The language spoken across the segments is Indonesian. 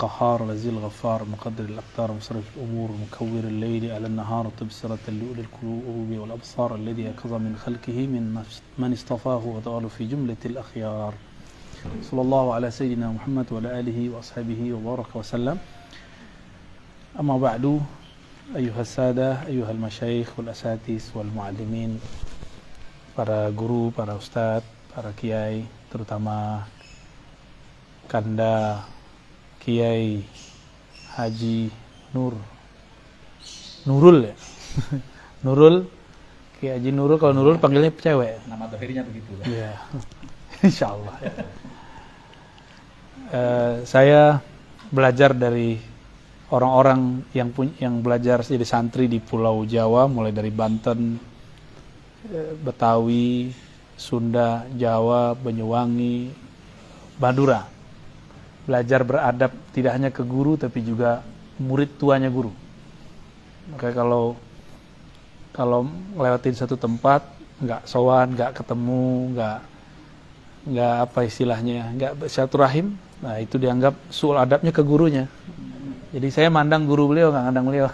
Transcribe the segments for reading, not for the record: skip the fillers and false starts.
القهار العزيز الغفار مقدر الأقدار مصرف الأمور مكور الليل على النهار تبصرة لأولي القلوب والأبصار الذي يقظ من خلقه من اصطفاه وتعالى في جملة الأخيار صلى الله على سيدنا محمد وعلى آله وأصحابه وبارك وسلم. أما بعد أيها السادة أيها المشايخ والأساتذة والمعلمين, para guru, para ustadz, para kiai, terutama Kanda Kiai Haji Nurul ya. Nurul, Kiai Haji Nurul, kalau Nurul panggilnya cewek. Nama dohirnya begitu kan? Iya. Insyaallah ya. Saya belajar dari orang-orang yang belajar jadi santri di Pulau Jawa, mulai dari Banten, Betawi, Sunda, Jawa, Banyuwangi, Madura. Belajar beradab tidak hanya ke guru tapi juga murid tuanya guru. Makanya kalau ngelewatin satu tempat nggak sowan, nggak ketemu, nggak apa istilahnya, nggak silaturahim, nah itu dianggap suul adabnya ke gurunya. Jadi saya mandang guru beliau, nggak mandang beliau.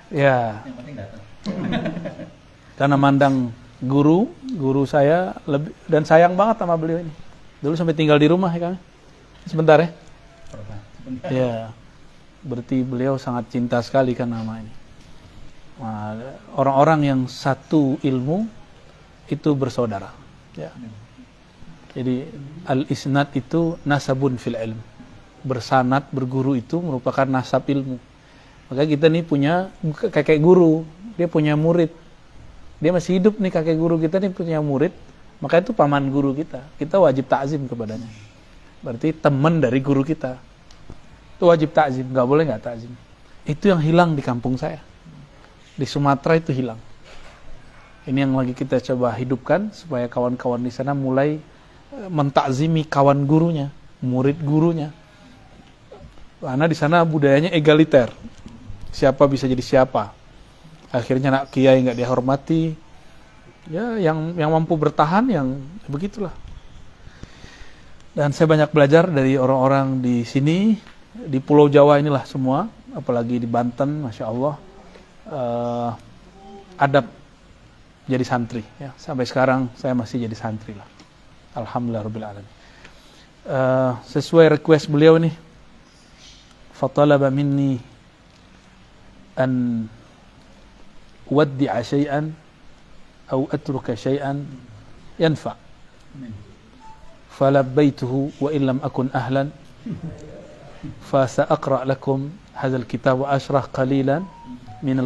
Ya. Yang penting datang. Karena mandang guru saya lebih, dan sayang banget sama beliau ini. Dulu sampai tinggal di rumah ya kami. Sebentar ya. Sebentar. Ya. Berarti beliau sangat cinta sekali kan nama ini. Nah, orang-orang yang satu ilmu itu bersaudara. Ya. Jadi al-isnad itu nasabun fil ilm. Bersanad, berguru itu merupakan nasab ilmu. Maka kita nih punya kakek guru, dia punya murid. Dia masih hidup nih kakek guru kita nih punya murid, maka itu paman guru kita. Kita wajib takzim kepadanya. Berarti teman dari guru kita. Itu wajib takzim, nggak boleh nggak takzim. Itu yang hilang di kampung saya. Di Sumatera itu hilang. Ini yang lagi kita coba hidupkan supaya kawan-kawan di sana mulai mentakzimi kawan gurunya, murid gurunya. Karena di sana budayanya egaliter. Siapa bisa jadi siapa. Akhirnya anak kiai nggak dihormati. Ya, yang mampu bertahan yang begitulah. Dan saya banyak belajar dari orang-orang di sini, di Pulau Jawa inilah semua, apalagi di Banten, masya Allah, adab jadi santri. Ya, sampai sekarang saya masih jadi santri lah. Alhamdulillahirabbil alamin. Sesuai request beliau nih, fatalaba minni an uwaddi'a syai'an aw atruka syai'an yanfa'. فلبيته وإن لم أكن أهلا فسأقرأ لكم هذا الكتاب وأشرح قليلا من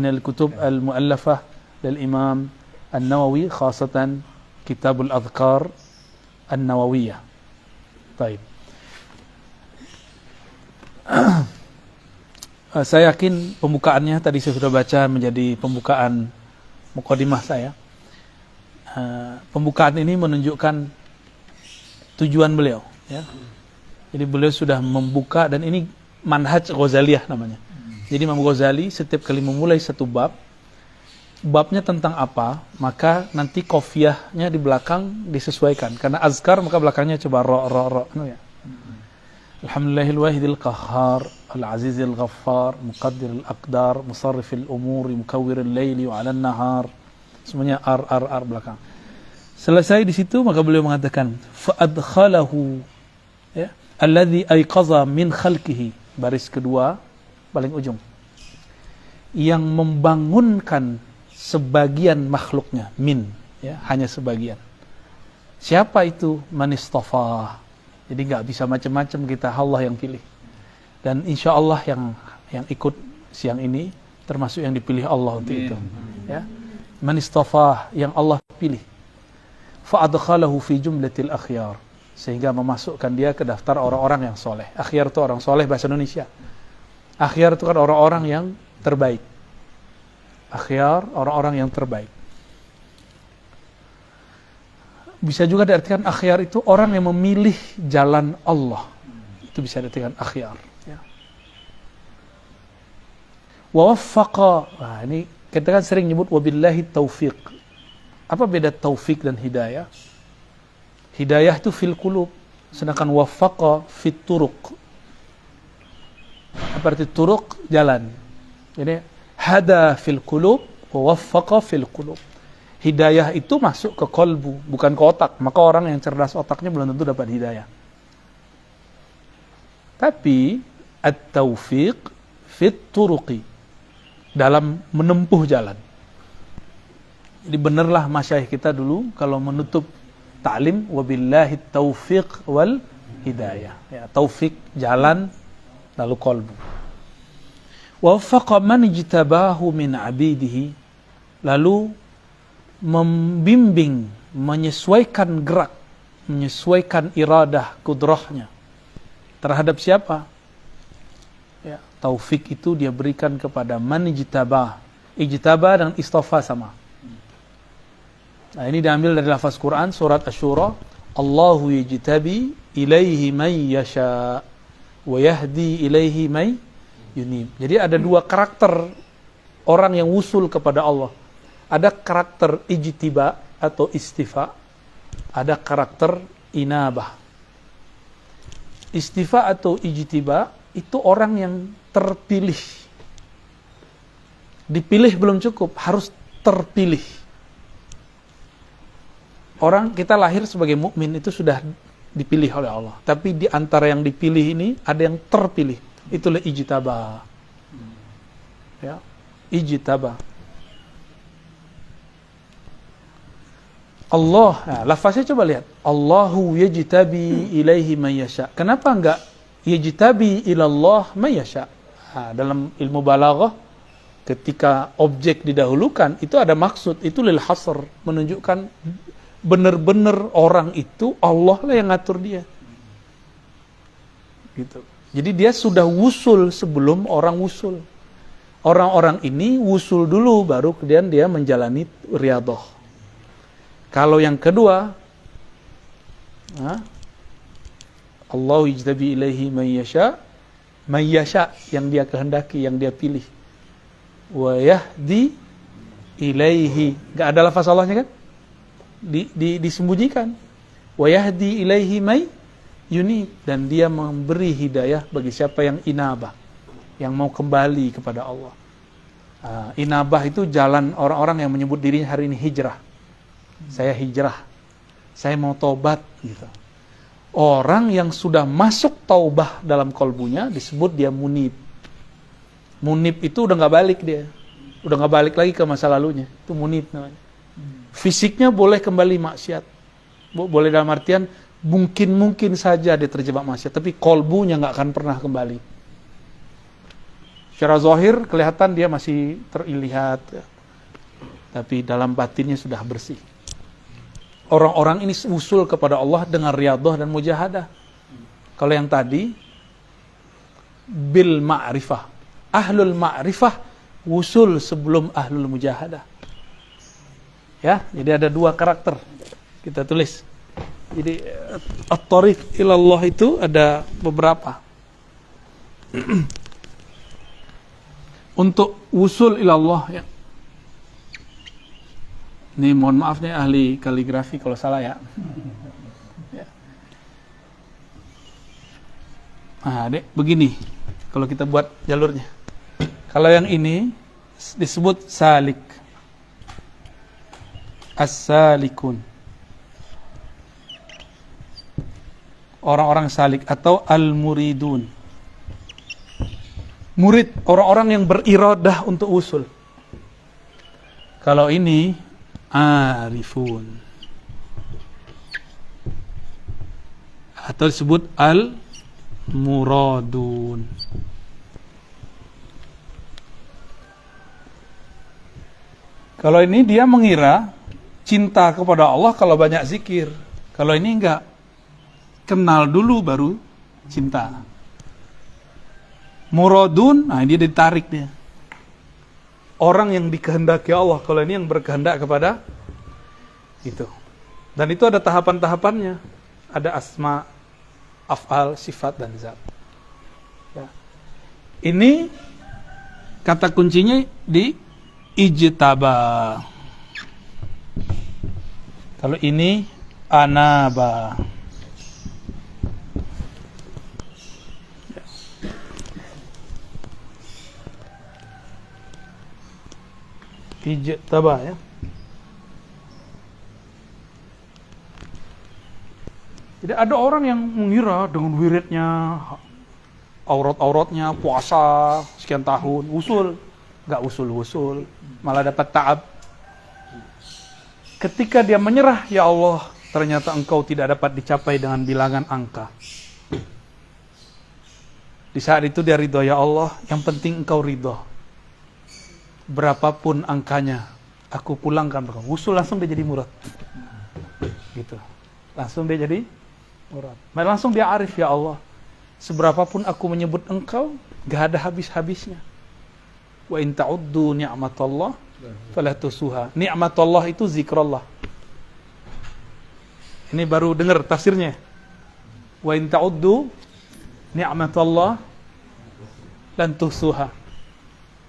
الكتب المؤلفة للإمام النووي خاصة كتاب الأذكار النووية. طيب. Saya yakin pembukaannya tadi saya sudah baca menjadi pembukaan mukadimah saya. Pembukaan ini menunjukkan tujuan beliau, ya. Jadi beliau sudah membuka, dan ini manhaj Ghazaliyah namanya. Jadi Imam Ghazali setiap kali memulai satu babnya tentang apa, maka nanti qafiyahnya di belakang disesuaikan. Karena azkar maka belakangnya coba ro, ya. Alhamdulillahil wahidil qahhar al-azizil ghaffar muqaddiril aqdar musarrifil umuri mukawwiril laili wa 'alan nahar. Semuanya ar belakang. Selesai di situ maka beliau mengatakan fa adkhalahu, ya, alladhi ayqaza min khalqihi, baris kedua paling ujung, yang membangunkan sebagian makhluknya, min, ya, hanya sebagian. Siapa itu? Man istafa. Jadi nggak bisa macam-macam kita, Allah yang pilih. Dan insya Allah yang ikut siang ini termasuk yang dipilih Allah untuk itu, ya. Man istafa, yang Allah pilih. Fa'adkhalahu fi jumlatil akhyar, sehingga memasukkan dia ke daftar orang-orang yang soleh. Akhyar itu orang soleh bahasa Indonesia. Akhyar itu kan orang-orang yang terbaik. Akhyar, orang-orang yang terbaik. Bisa juga diartikan akhyar itu orang yang memilih jalan Allah. Itu bisa diartikan akhyar, ya. Wa waffaqa, nah ini kita kan sering nyebut wabillahi taufiq. Apa beda taufik dan hidayah? Hidayah itu fil qulub, Sedangkan waffaqa fit turuq. Apa arti turuq? Jalan. Jadi hada fil qulub wa waffaqa fil qulub. Hidayah itu masuk ke kolbu, bukan ke otak. Maka orang yang cerdas otaknya belum tentu dapat hidayah. Tapi at-taufiq fit turuqi, dalam menempuh jalan. Jadi benarlah masyayikh kita dulu kalau menutup ta'lim, wabillahi taufiq wal hidayah. Ya, taufik jalan, lalu kolbu. Waffaqa man ijtabahu min abidihi, lalu membimbing, menyesuaikan gerak, menyesuaikan iradah, kudrahnya terhadap siapa? Ya, taufik itu dia berikan kepada man ijtabah. Ijtabah dan istafa sama. Nah, ini diambil dari lafaz Quran surat Asy-Syura, Allahu yajtabi ilaihi man yasha wa yahdi ilaihi man yunib. Jadi ada dua karakter orang yang wusul kepada Allah. Ada karakter ijtiba atau istifa, ada karakter inabah. Istifa atau ijtiba itu orang yang terpilih. Dipilih belum cukup, harus terpilih. Orang kita lahir sebagai mukmin itu sudah dipilih oleh Allah. Tapi di antara yang dipilih ini ada yang terpilih. Itulah ijtaba. Ya, ijtaba. Allah, nah, lafaznya coba lihat. Allahu yajtabi ilaihi man yasha. Kenapa enggak yajtabi ilallah man yasha? Nah, dalam ilmu balaghah ketika objek didahulukan itu ada maksud, itu lil hasr, menunjukkan benar-benar orang itu Allah lah yang ngatur dia. Gitu. Jadi dia sudah wusul sebelum orang wusul. Orang-orang ini wusul dulu baru kemudian dia menjalani riyadhah. Kalau yang kedua, Allah yajtabi ilaihi man yasha, yang dia kehendaki, yang dia pilih. Wa yahdi ilaihi, enggak ada lafaz Allahnya kan? Disembunyikan. Wa yahdi ilaihi may yunib, dan dia memberi hidayah bagi siapa yang inabah, yang mau kembali kepada Allah. Inabah itu jalan orang-orang yang menyebut dirinya hari ini hijrah. Saya hijrah, saya mau taubat gitu. Orang yang sudah masuk taubah dalam kolbunya disebut dia munib. Munib itu udah nggak balik dia, udah nggak balik lagi ke masa lalunya. Itu munib namanya. Fisiknya boleh kembali maksiat, boleh dalam artian mungkin saja dia terjebak maksiat, tapi kolbunya nggak akan pernah kembali. Secara zahir kelihatan dia masih terlihat, tapi dalam batinnya sudah bersih. Orang-orang ini usul kepada Allah dengan riyadhah dan mujahadah. Kalau yang tadi bil ma'rifah, ahlul ma'rifah usul sebelum ahlul mujahadah. Ya, jadi ada dua karakter. Kita tulis. Jadi at-thariq ilallah itu ada beberapa. Untuk usul ilallah ya. Ini mohon maaf nih ahli kaligrafi kalau salah ya. Ya. Nah, dek, begini kalau kita buat jalurnya. Kalau yang ini disebut salik. As-salikun. Orang-orang salik atau al-muridun. Murid, orang-orang yang beriradah untuk usul. Kalau ini arifun atau disebut al-muradun. Kalau ini dia mengira cinta kepada Allah kalau banyak zikir. Kalau ini enggak, kenal dulu baru cinta. Muradun, nah dia ditarik dia. Orang yang dikehendaki Allah, kalau ini yang berkehendak kepada itu. Dan itu ada tahapan-tahapannya. Ada asma, af'al, sifat, dan zat. Ya. Ini kata kuncinya di ijtaba. Kalau ini anaba. ijtaba ya. Jadi ada orang yang mengira dengan wiridnya, aurat-auratnya, puasa sekian tahun, usul. Nggak usul-usul, malah dapat ta'ab. Ketika dia menyerah, ya Allah, ternyata engkau tidak dapat dicapai dengan bilangan angka. Di saat itu dia ridho, ya Allah, yang penting engkau ridho. Berapapun angkanya, aku pulangkan. Usul langsung dia jadi murad. Gitu. Langsung dia jadi murad. Langsung dia arif, ya Allah. Seberapapun aku menyebut engkau, gak ada habis-habisnya. Wa in ta'uddu ni'matallah fala tusuha. Ni'matallah itu zikrullah. Ini baru dengar tafsirnya. Wa in ta'uddu ni'matallah lan tusuha.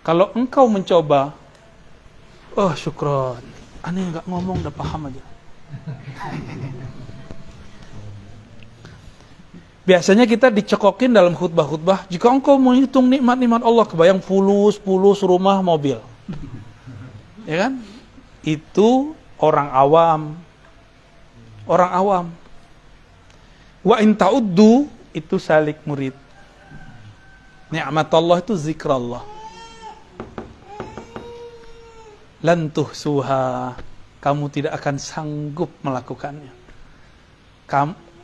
Kalau engkau mencoba, oh syukron, aneh enggak ngomong udah paham aja. Biasanya kita dicekokin dalam khutbah-khutbah, jika engkau menghitung nikmat-nikmat Allah, kebayang fulus rumah, mobil. Ya kan? Itu orang awam. Orang awam. Wa in ta'uddu itu salik murid. Nikmat Allah itu zikrullah. Lan tuhsuha. Kamu tidak akan sanggup melakukannya.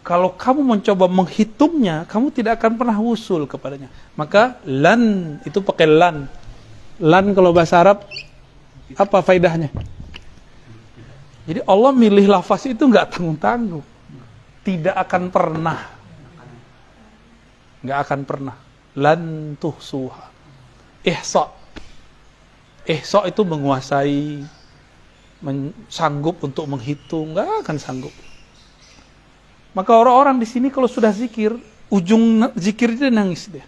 Kalau kamu mencoba menghitungnya, kamu tidak akan pernah wusul kepadanya. Maka lan itu pakai lan. Lan kalau bahasa Arab apa faedahnya? Jadi Allah milih lafaz itu enggak tanggung-tanggung. Tidak akan pernah. Enggak akan pernah. Lan tuhsuha. Ihsa. Ihsa itu menguasai, sanggup untuk menghitung, enggak akan sanggup. Maka orang-orang di sini kalau sudah zikir, ujung zikir dia nangis dia.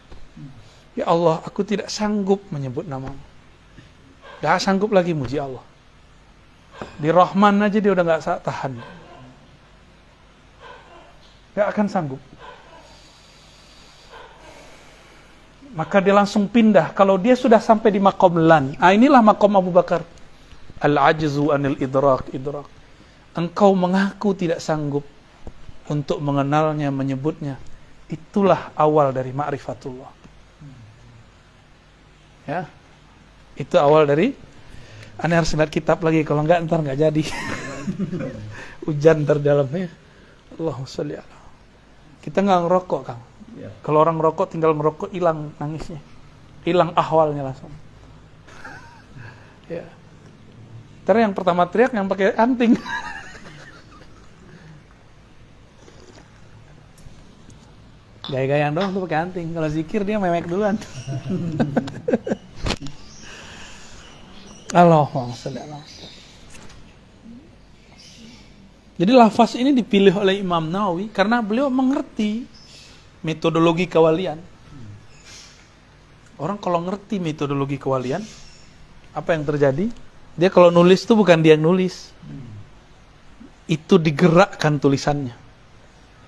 Ya Allah, aku tidak sanggup menyebut namamu. Gak sanggup lagi muji Allah. Di Rahman aja dia udah gak tahan. Gak akan sanggup. Maka dia langsung pindah. Kalau dia sudah sampai di maqam lan. Inilah maqam Abu Bakar. Al-ajzu anil idrak. Engkau mengaku tidak sanggup untuk mengenalnya, menyebutnya. Itulah awal dari ma'rifatullah. Ya. Itu awal dari, aneh harus lihat kitab lagi, kalau enggak ntar enggak jadi. Hujan ntar dalamnya. Allahumma sholli ala. Kita enggak ngerokok, Kang. Kalau orang ngerokok tinggal ngerokok, hilang nangisnya. Hilang ahwalnya langsung. Ya. Ntar yang pertama teriak yang pakai anting. Gaya-gayaan doang tuh pakai anting. Kalau zikir dia memek duluan. Allahumma sholli ala. Jadi lafaz ini dipilih oleh Imam Nawawi karena beliau mengerti metodologi kewalian. Orang kalau ngerti metodologi kewalian, apa yang terjadi? Dia kalau nulis itu bukan dia yang nulis. Itu digerakkan tulisannya.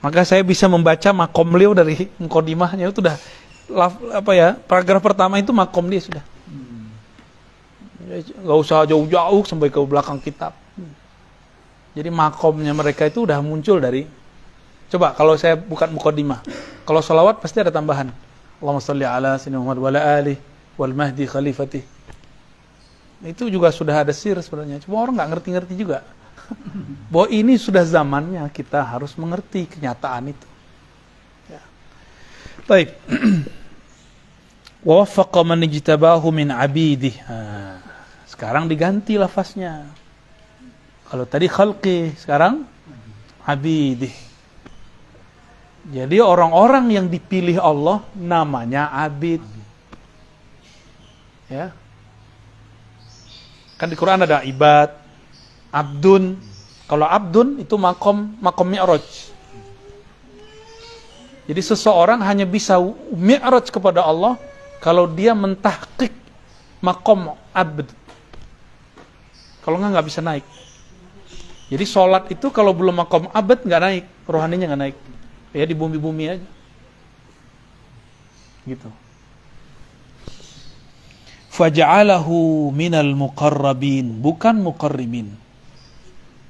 Maka saya bisa membaca makom beliau dari muqaddimahnya itu udah paragraf pertama itu makom dia sudah. Gak usah jauh-jauh sampai ke belakang kitab. Jadi makomnya mereka itu udah muncul dari. Coba kalau saya bukan muqaddimah, kalau sholawat pasti ada tambahan. Allahumma sholli ala sayyidina Muhammad wa ala alihi wal mahdi khalifatih. Itu juga sudah ada sir sebenarnya. Cuma orang nggak ngerti-ngerti juga. Bahwa ini sudah zamannya kita harus mengerti kenyataan itu. Ya. Baik. Wa waffaqa man ijtabahu min abidih. Sekarang diganti lafaznya. Kalau tadi khalqi, sekarang abidih. Jadi orang-orang yang dipilih Allah namanya abid. Ya. Kan di Quran ada ibad, abdun. Kalau abdun itu makom mi'raj. Jadi seseorang hanya bisa mi'raj kepada Allah kalau dia mentahqiq makom abd. Kalau nggak bisa naik. Jadi sholat itu kalau belum makom abd nggak naik, rohaninya nggak naik. Ya di bumi-bumi aja. Gitu. faja'alahu minal muqarrabin, bukan muqarribin.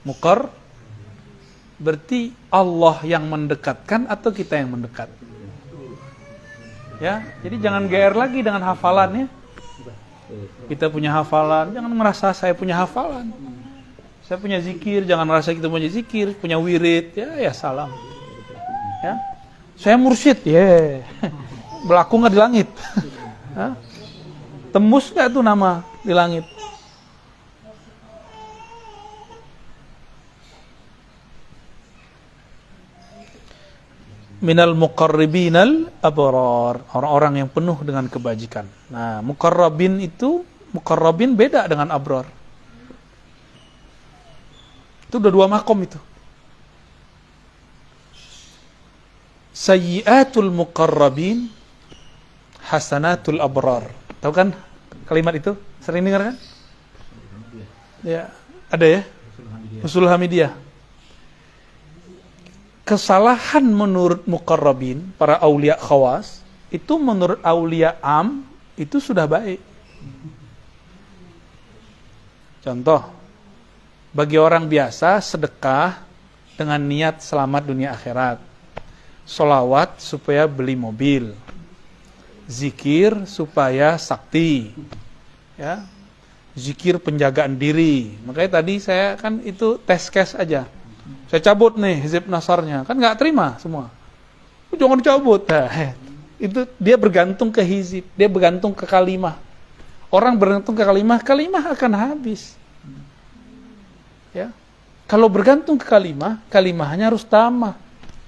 Muqar berarti Allah yang mendekatkan atau kita yang mendekat. Ya, jadi jangan GR lagi dengan hafalannya. Kita punya hafalan, jangan merasa saya punya hafalan. Saya punya zikir, jangan merasa kita punya zikir, punya wirid, ya salam. Ya. Saya mursyid, berlaku nggak di langit? Tembus nggak tuh nama di langit? Minal muqarribinal abrar, orang-orang yang penuh dengan kebajikan. Nah, muqarrabin itu, muqarrabin beda dengan abrar. Itu udah dua makom itu. Sayyiatul muqarrabin, hasanatul abrar. Tahu kan kalimat itu? Sering dengar kan? Ya, ada ya? Usul Hamidiyah. Kesalahan menurut muqarrabin, para aulia khawas, itu menurut aulia am, itu sudah baik. Contoh, bagi orang biasa, sedekah dengan niat selamat dunia akhirat. Sholawat supaya beli mobil. Zikir supaya sakti. Ya. Zikir penjagaan diri. Makanya tadi saya kan itu tes case aja. Saya cabut nih hizib nasarnya, kan nggak terima semua. Jangan dicabut. Nah, itu dia bergantung ke hizib, dia bergantung ke kalimah. Orang bergantung ke kalimah, kalimah akan habis. Ya, kalau bergantung ke kalimah, kalimahnya harus tamah.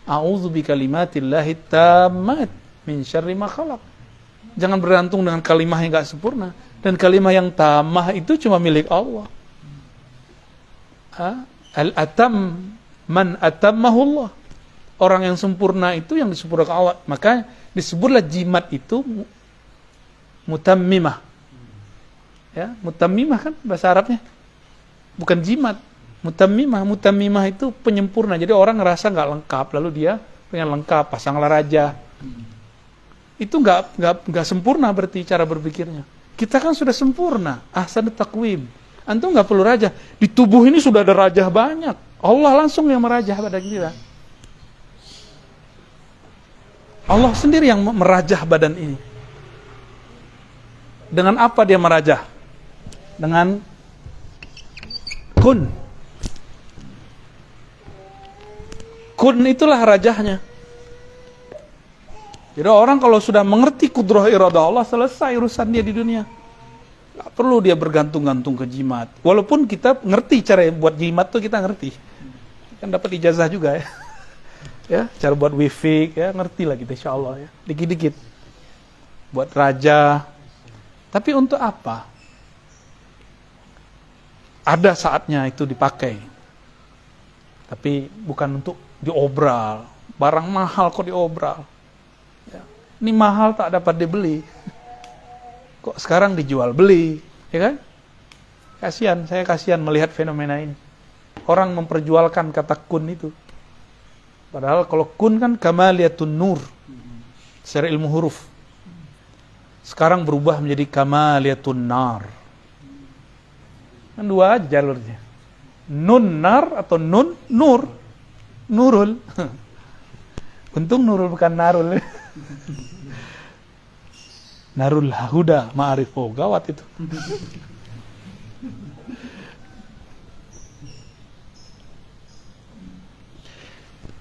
A'udzu bikalimatillahi tammat min syarri ma khalaq. Jangan bergantung dengan kalimah yang nggak sempurna. Dan kalimah yang tamah itu cuma milik Allah. Al-atam man atammahullah. Orang yang sempurna itu yang disempurnakan Allah. Maka disebutlah jimat itu mutammimah. Ya, mutammimah kan bahasa Arabnya. Bukan jimat. Mutammimah itu penyempurna. Jadi orang ngerasa nggak lengkap, lalu dia pengen lengkap, pasanglah raja. Itu nggak sempurna berarti cara berpikirnya. Kita kan sudah sempurna, ahsanut taqwim. Antum nggak perlu raja. Di tubuh ini sudah ada raja banyak. Allah langsung yang merajah pada kita. Allah sendiri yang merajah badan ini. Dengan apa dia merajah? Dengan kun. Kun itulah rajahnya. Jadi orang kalau sudah mengerti kudrah iradah Allah, selesai urusan dia di dunia. Gak perlu dia bergantung-gantung ke jimat. Walaupun kita ngerti cara buat jimat tuh, kita ngerti. Kan dapat ijazah juga ya. Ya, cara buat wifi ya, ngerti lah kita insyaallah ya. Dikit-dikit. Buat raja. Tapi untuk apa? Ada saatnya itu dipakai. Tapi bukan untuk diobral. Barang mahal kok diobral. Ya. Ini mahal tak dapat dibeli. Kok sekarang dijual beli, ya kan? Kasihan, saya kasihan melihat fenomena ini. Orang memperjualkan kata kun itu. Padahal kalau kun kan kamaliyatun nur. Secara ilmu huruf. Sekarang berubah menjadi kamaliyatun nar. Kan dua aja jalurnya. Nun nar atau nun nur. Nurul. Untung nurul bukan narul. Narul Huda ma'arif, gawat itu.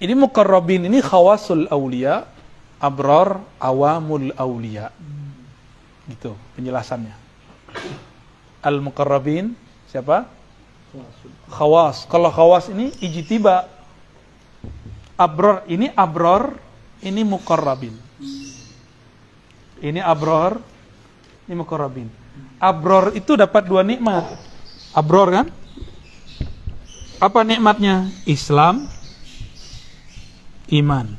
Ini muqarrabin ini khawasul aulia, abrar awamul aulia. Gitu penjelasannya. Al muqarrabin siapa? Khawas. Kalau khawas ini ijtiba. Abrar, ini muqarrabin. Ini abror, ini muqarrabin. Abror itu dapat dua nikmat. Abror kan? Apa nikmatnya? Islam, iman.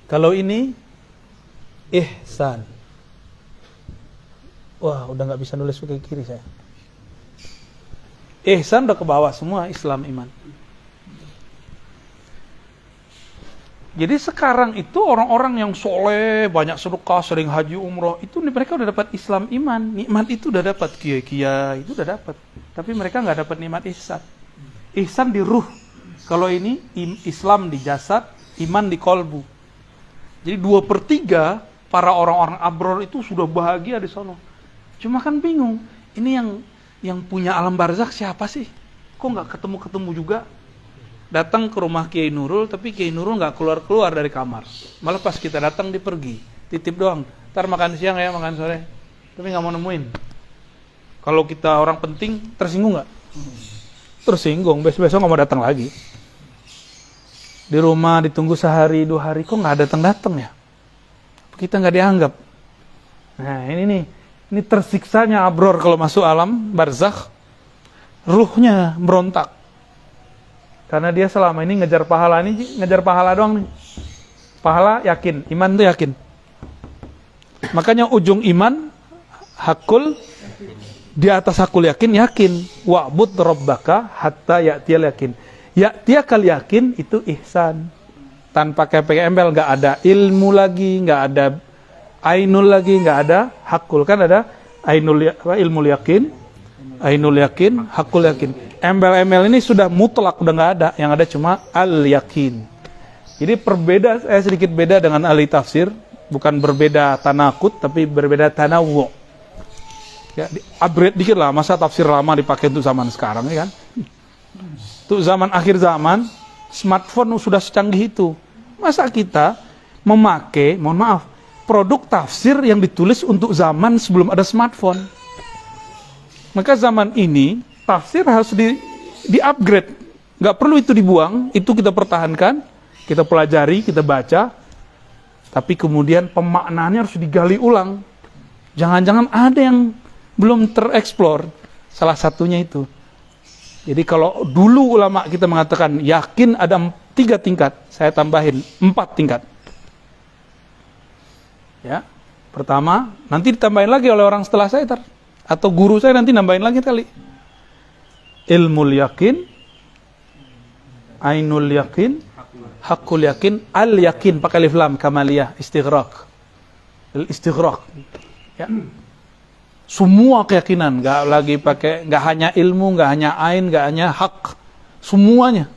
Kalau ini ihsan. Wah, udah nggak bisa nulis pakai kiri saya. Ihsan udah ke bawah semua, Islam, iman. Jadi sekarang itu orang-orang yang soleh, banyak sedekah, sering haji umroh, itu mereka udah dapat Islam iman. Nikmat itu udah dapat, kiai-kiai itu udah dapat. Tapi mereka nggak dapat nikmat ihsan. Ihsan di ruh. Kalau ini Islam di jasad, iman di kolbu. Jadi 2/3 para orang-orang abror itu sudah bahagia di sana. Cuma kan bingung, ini yang punya alam barzakh siapa sih? Kok nggak ketemu-ketemu juga? Datang ke rumah Kiai Nurul, tapi Kiai Nurul nggak keluar-keluar dari kamar. Malah pas kita datang dia pergi, titip doang. Ntar makan siang ya, makan sore. Tapi nggak mau nemuin. Kalau kita orang penting, tersinggung nggak? Tersinggung, besok-besok nggak mau datang lagi. Di rumah ditunggu sehari, 2 hari, kok nggak datang-datang ya? Kita nggak dianggap. Nah ini nih, ini tersiksanya abror kalau masuk alam barzakh, ruhnya berontak. Karena dia selama ini ngejar pahala doang nih. Pahala yakin, iman tuh yakin. Makanya ujung iman hakul, di atas hakul yakin. Wa'bud rabbaka hatta ya'tiyal yakin. Ya'tiyakal yakin itu ihsan. Tanpa pakai embel, nggak ada ilmu lagi, nggak ada ainul lagi, nggak ada hakul. Kan ada ilmu yakin, ainul yakin, hakul yakin. Embel-embel ini sudah mutlak, udah nggak ada. Yang ada cuma al-yakin. Jadi sedikit beda dengan ahli tafsir. Bukan berbeda tanakut, tapi berbeda tanawu. Ya, upgrade dikit lah. Masa tafsir lama dipakai untuk zaman sekarang, ya kan? Untuk zaman akhir zaman, smartphone sudah secanggih itu. Masa kita memakai, mohon maaf, produk tafsir yang ditulis untuk zaman sebelum ada smartphone. Maka zaman ini tafsir harus di-upgrade. Nggak perlu itu dibuang, itu kita pertahankan, kita pelajari, kita baca. Tapi kemudian pemaknaannya harus digali ulang. Jangan-jangan ada yang belum tereksplor. Salah satunya itu. Jadi kalau dulu ulama kita mengatakan yakin ada 3 tingkat, saya tambahin 4 tingkat. Ya, pertama, nanti ditambahin lagi oleh orang setelah saya atau guru saya nanti nambahin lagi kali. Ilmul yakin, ainul yakin, hakul yakin, al yakin pakai alif lam kamaliyah, istighraq. Istighraq. Ya. Semua keyakinan, nggak hanya ilmu, nggak hanya ain, nggak hanya hak, semuanya.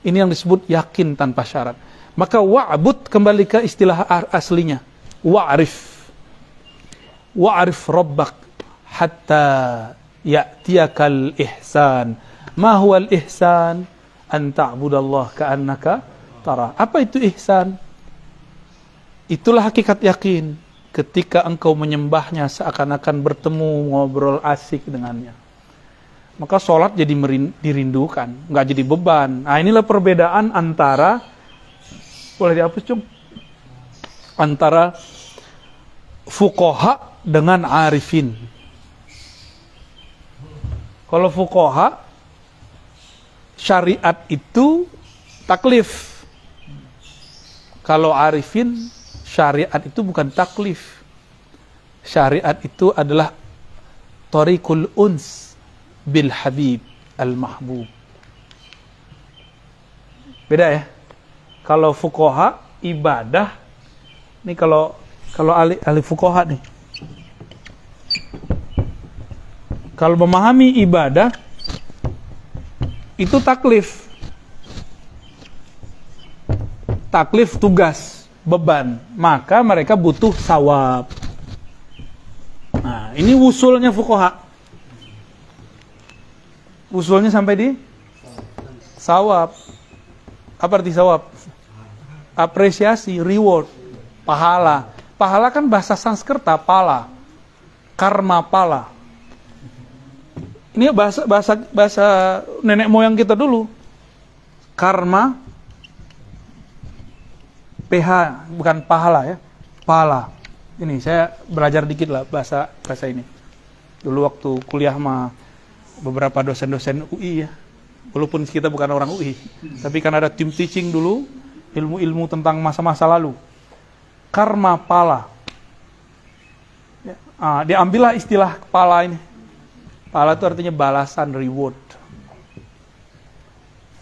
Ini yang disebut yakin tanpa syarat. Maka wa'bud kembali ke istilah aslinya. Wa'rif rabbak hatta ya'tiyakal ihsan. Ma huwal ihsan? An ta'budallah ka'annaka tara. Apa itu ihsan? Itulah hakikat yakin. Ketika engkau menyembahnya seakan-akan bertemu, ngobrol asik dengannya. Maka sholat jadi dirindukan, nggak jadi beban. Nah inilah perbedaan antara, boleh dihapus cung? Antara fuqaha dengan arifin. Kalau fuqaha, syariat itu taklif. Kalau arifin, syariat itu bukan taklif. Syariat itu adalah tariqul uns bil habib al mahbub. Beda ya. Kalau fuqaha ibadah, nih kalau ahli fuqaha nih. Kalau memahami ibadah itu taklif. Taklif tugas, beban. Maka mereka butuh sawab. Nah, ini wusulnya fuqaha. Usulnya sampai di sawab. Apa arti sawab? Apresiasi, reward, pahala. Pahala kan bahasa Sanskerta, pala. Karma pala. Ini bahasa nenek moyang kita dulu. Karma PH bukan pahala ya. Pala. Ini saya belajar dikit lah bahasa ini. Dulu waktu kuliah sama beberapa dosen-dosen UI ya. Walaupun kita bukan orang UI, tapi kan ada tim teaching dulu, ilmu-ilmu tentang masa-masa lalu. Karma pala. Ya, diambillah istilah pala ini. Pala itu artinya balasan, reward.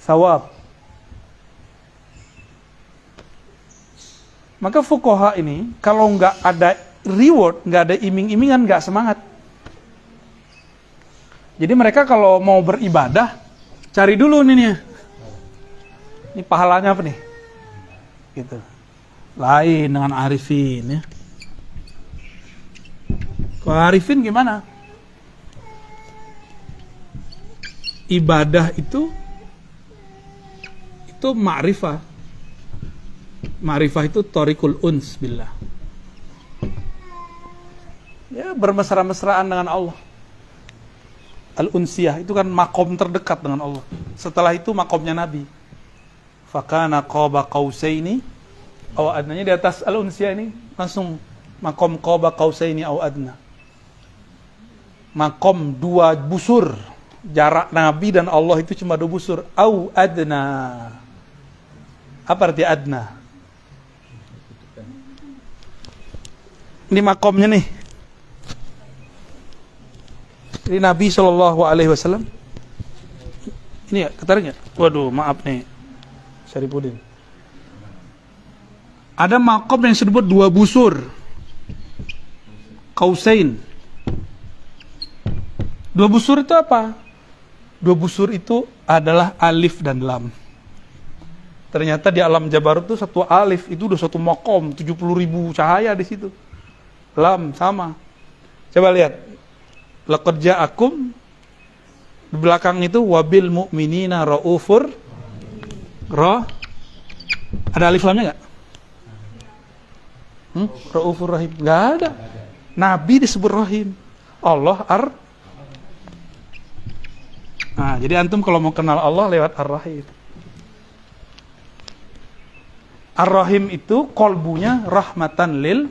Sawab. Maka fuqaha ini kalau nggak ada reward, nggak ada iming-imingan, nggak semangat. Jadi mereka kalau mau beribadah, cari dulu nih. Ini pahalanya apa nih? Gitu. Lain dengan arifin ya. Kalau arifin gimana? Ibadah itu ma'rifah. Ma'rifah itu thariqul uns billah. Ya, bermesra-mesraan dengan Allah. Al-unsiyah itu kan makom terdekat dengan Allah. Setelah itu makomnya Nabi. Fakana qaba qausaini aw adnanya, di atas al-unsiyah ini langsung makom qaba qausaini aw adna. Makom 2 busur. Jarak Nabi dan Allah itu cuma 2 busur. Aw adna. Apa arti adna? Ini makomnya nih. Ini Nabi SAW. Ini ya, ketarik nggak? Waduh, maaf nih, Syarifudin. Ada makom yang disebut 2 busur, Qausain. 2 busur itu apa? 2 busur itu adalah alif dan lam. Ternyata di alam Jabarut itu 1 alif itu udah 1 makom, 70.000 cahaya di situ. Lam sama. Coba lihat. Laqad ja'akum, di belakang itu wabil mu'minina raufur ada alif lamnya enggak? Raufur rahim. Enggak ada. Nabi disebut rahim. Allah Nah, jadi antum kalau mau kenal Allah lewat Ar-Rahim. Ar-Rahim itu kolbunya rahmatan lil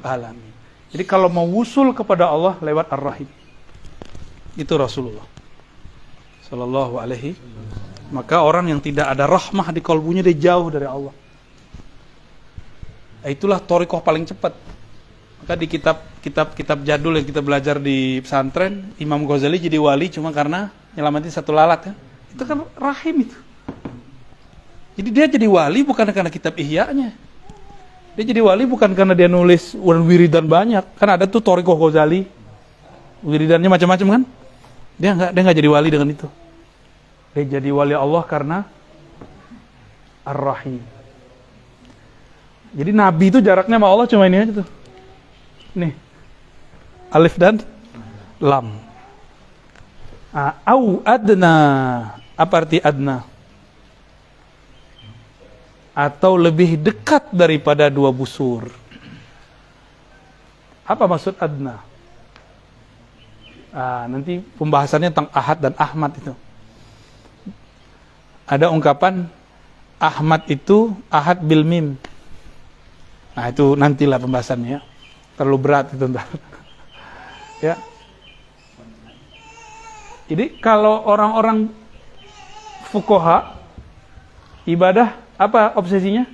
alamin. Jadi kalau mau wusul kepada Allah lewat Ar-Rahim. Itu Rasulullah sallallahu alaihi. Maka orang yang tidak ada rahmah di kolbunya, dia jauh dari Allah. Itulah thariqah paling cepat. Maka di kitab jadul yang kita belajar di pesantren, Imam Ghazali jadi wali cuma karena nyelamatin 1 lalat kan. Itu kan rahim itu. Jadi dia jadi wali bukan karena kitab Ihya-nya. Dia jadi wali bukan karena dia nulis wiridan banyak. Kan ada tuh thariqah Ghazali, wiridannya macam-macam kan. Dia enggak jadi wali dengan itu. Dia jadi wali Allah karena Ar-Rahim. Jadi Nabi itu jaraknya sama Allah cuma ini aja tuh. Nih. Alif dan lam. Au adna. Apa arti adna? Atau lebih dekat daripada 2 busur. Apa maksud adna? Nanti pembahasannya tentang Ahad dan Ahmad itu. Ada ungkapan Ahmad itu Ahad bil mim. Nah itu nantilah pembahasannya. Terlalu berat itu ntar. Ya. Jadi kalau orang-orang fuqaha ibadah apa obsesinya?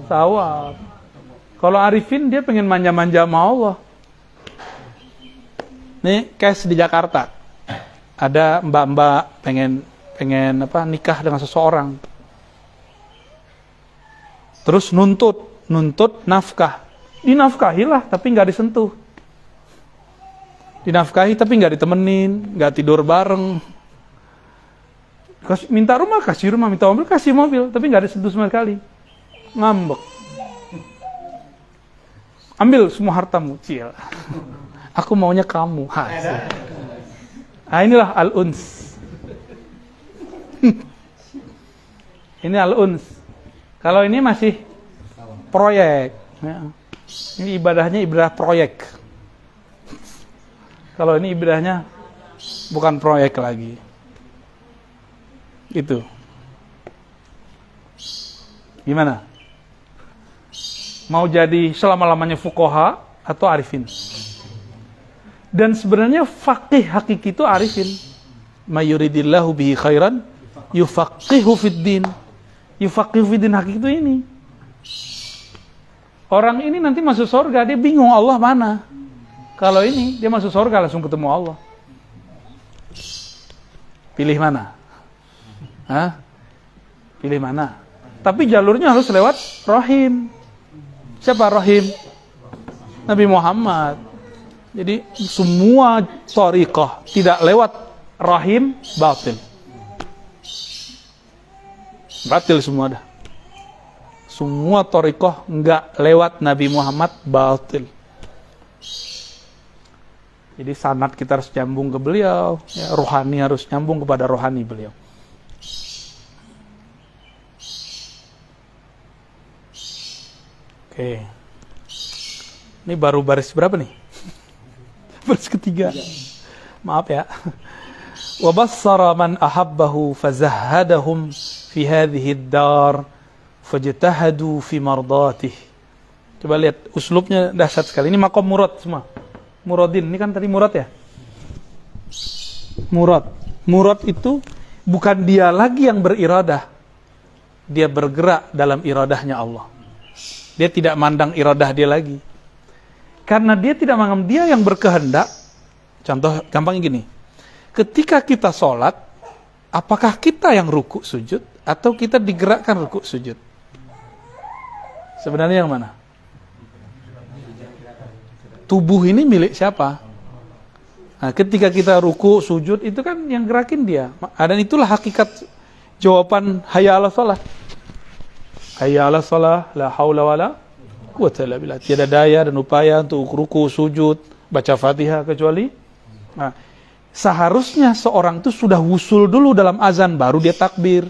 Sawab. Kalau arifin dia pengen manja-manja sama Allah. Nih case di Jakarta. Ada mbak-mbak pengen nikah dengan seseorang. Terus nuntut nafkah. Dinafkahilah tapi nggak disentuh. Dinafkahi tapi nggak ditemenin, nggak tidur bareng. Minta rumah kasih rumah, minta mobil kasih mobil, tapi nggak disentuh sama sekali. Ngambek. Ambil semua hartamu, cil. Aku maunya kamu. Inilah al-uns. Ini al-uns. Kalau ini masih proyek. Ya. Ini ibadahnya ibadah proyek. Kalau ini ibadahnya bukan proyek lagi. Itu. Gimana? Mau jadi selama-lamanya fuqaha atau arifin? Dan sebenarnya faqih hakiki itu arifin. Mayuridillahu bihi khairan yufaqihu fid din. Yufaqihu fid din hakiki itu ini. Orang ini nanti masuk surga, dia bingung Allah mana. Kalau ini, dia masuk surga langsung ketemu Allah. Pilih mana? Hah? Pilih mana? Tapi jalurnya harus lewat rahim. Siapa rahim? Nabi Muhammad. Jadi semua thariqah tidak lewat rahim, batil. Batil semua dah. Semua thariqah enggak lewat Nabi Muhammad, batil. Jadi sanad kita harus nyambung ke beliau, ya, rohani harus nyambung kepada rohani beliau. Oke. Ini baru baris berapa nih? Baris ketiga. Maaf ya. Wa bassara man ahabbahu fazahhadahum fi hadhihi ad-dar fajtahadu fi mardatih. Coba lihat uslubnya dahsyat sekali. Ini maqam murad semua. Muradin, ini kan tadi murad ya? Murad. Murad itu bukan dia lagi yang beriradah. Dia bergerak dalam iradahnya Allah. Dia tidak mandang iradah dia lagi. Karena dia tidak menganggap dia yang berkehendak. Contoh gampangnya gini. Ketika kita sholat, apakah kita yang ruku sujud atau kita digerakkan ruku sujud? Sebenarnya yang mana? Tubuh ini milik siapa? Nah, ketika kita ruku sujud itu kan yang gerakin dia. Dan itulah hakikat jawaban hayya 'alas shalah. Hayya 'alas shalah, la haula wala quwwata illa billah. Tiada daya dan upaya untuk ruku, sujud, baca Fatihah kecuali. Nah, seharusnya seorang itu sudah wusul dulu dalam azan baru dia takbir.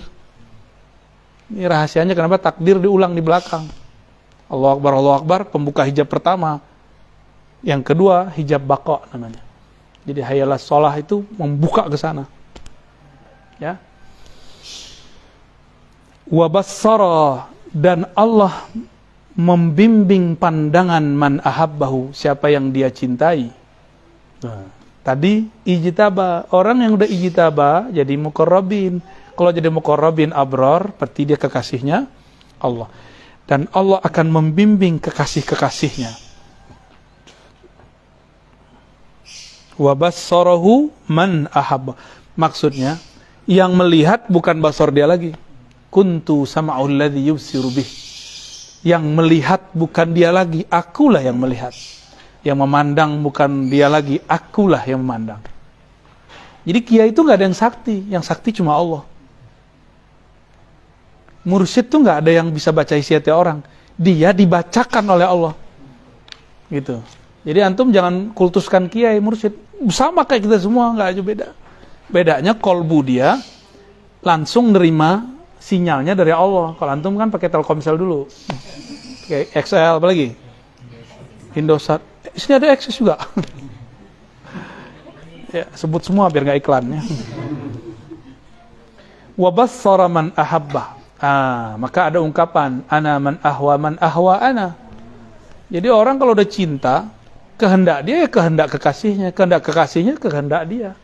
Ini rahasianya kenapa takbir diulang di belakang. Allahu Akbar, pembuka hijab pertama. Yang kedua hijab baqa namanya. Jadi hayya 'alas shalah itu membuka ke sana. Ya. Wa bassara, dan Allah membimbing pandangan man ahabbahu, siapa yang dia cintai. Nah, tadi ijtaba, orang yang udah ijtaba jadi muqarrabin. Kalau jadi muqarrabin abrar, berarti dia kekasihnya Allah. Dan Allah akan membimbing kekasih-kekasihnya. Wa bassarahu man ahabba. Maksudnya, yang melihat bukan basar dia lagi. Kuntu sam'ul ladzi yubsiru bih. Yang melihat bukan dia lagi, akulah yang melihat. Yang memandang bukan dia lagi, akulah yang memandang. Jadi kiai itu nggak ada yang sakti cuma Allah. Mursyid itu nggak ada yang bisa baca isi hati orang, dia dibacakan oleh Allah. Gitu. Jadi antum jangan kultuskan kiai mursyid, sama kayak kita semua, nggak aja beda. Bedanya kolbu dia langsung nerima sinyalnya dari Allah. Kalau antum kan pakai Telkomsel dulu. Kayak XL apa lagi? Indosat. Sini ada Access juga. Ya, sebut semua biar nggak iklannya. Wa bassara man ahabba. Maka ada ungkapan ana man ahwa ana. Jadi orang kalau udah cinta, kehendak dia ya kehendak kekasihnya, kehendak kekasihnya kehendak dia.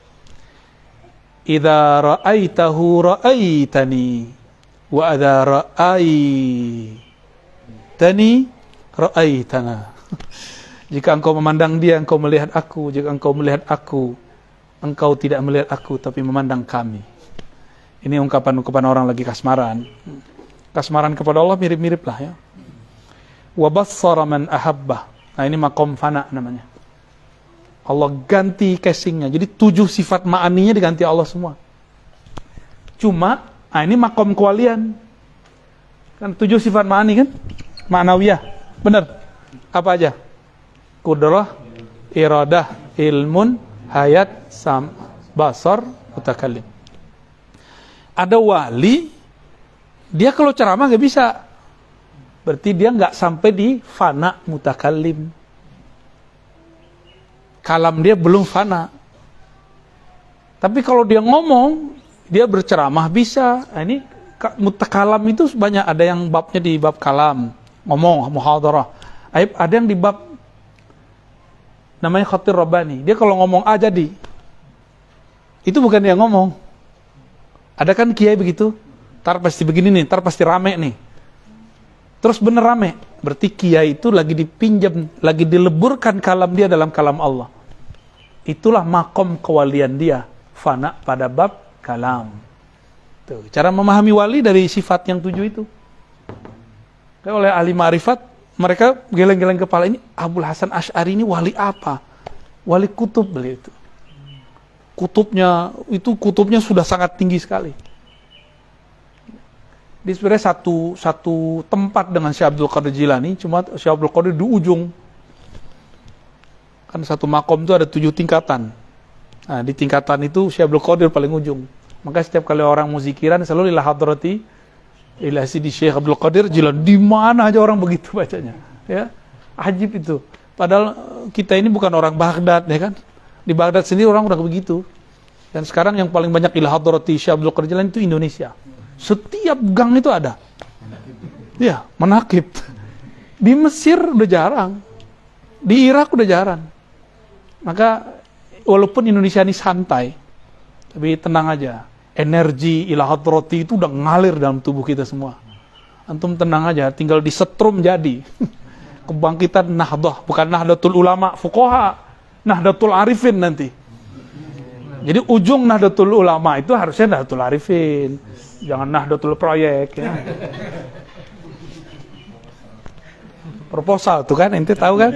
Idza ra'aitahu ra'aitani wa adza ra'aitani ra'aitana. Jika engkau memandang dia, engkau melihat aku. Jika engkau melihat aku, engkau tidak melihat aku, tapi memandang kami. Ini ungkapan-ungkapan orang lagi kasmaran. Kasmaran kepada Allah mirip-mirip lah ya. Wa bassara man ahabbah. Nah ini maqam fana namanya. Allah ganti casingnya. Jadi 7 sifat ma'aninya diganti Allah semua. Cuma, ini maqam kewalian. Kan 7 sifat ma'ani kan? Ma'nawiyah. Benar? Apa aja? Qudrah, iradah, ilmun, hayat, basar, mutakallim. Ada wali, dia kalau ceramah gak bisa. Berarti dia gak sampai di fana mutakallim. Kalam dia belum fana. Tapi kalau dia ngomong, dia berceramah bisa. Nah, ini mutakalam itu banyak. Ada yang babnya di bab kalam, ngomong, muhadarah. Ada yang di bab namanya khatir rabbani. Dia kalau ngomong A jadi. Itu bukan dia ngomong. Ada kan kiai begitu? Ntar pasti begini nih, ntar pasti rame nih. Terus bener rame. Berarti kiai itu lagi dipinjam, lagi dileburkan kalam dia dalam kalam Allah. Itulah makom kewalian dia. Fana pada bab kalam. Tuh, cara memahami wali dari sifat yang 7 itu. Oleh ahli ma'rifat, mereka geleng-geleng kepala, ini Abul Hasan Asy'ari ini wali apa? Wali kutub beliau itu. Kutubnya sudah sangat tinggi sekali. Di sebenarnya satu tempat dengan Syekh Abdul Qadir Jilani, cuma Syekh Abdul Qadir di ujung. Kan satu makom itu ada 7 tingkatan. Nah, di tingkatan itu Syekh Abdul Qadir paling ujung. Maka setiap kali orang mau zikiran selalu ila hadrati ila sidi Syekh Abdul Qadir Jilani. Di mana aja orang begitu bacanya, ya. Ajib itu. Padahal kita ini bukan orang Baghdad, ya kan? Di Baghdad sendiri orang udah begitu. Dan sekarang yang paling banyak ila hadrati Syekh Abdul Qadir Jilani itu Indonesia. Setiap gang itu ada. Ya, menakib. Di Mesir udah jarang. Di Irak udah jarang. Maka walaupun Indonesia ini santai, tapi tenang aja. Energi ila hadrati itu udah ngalir dalam tubuh kita semua. Antum tenang aja, tinggal disetrum jadi. Kebangkitan Nahdah, bukan Nahdlatul Ulama Fuqaha, Nahdlatul Arifin nanti. Jadi ujung Nahdlatul Ulama itu harusnya Nahdlatul Arifin. Jangan Nahdlatul Proyek, ya. Proposal tuh kan, ente tahu kan?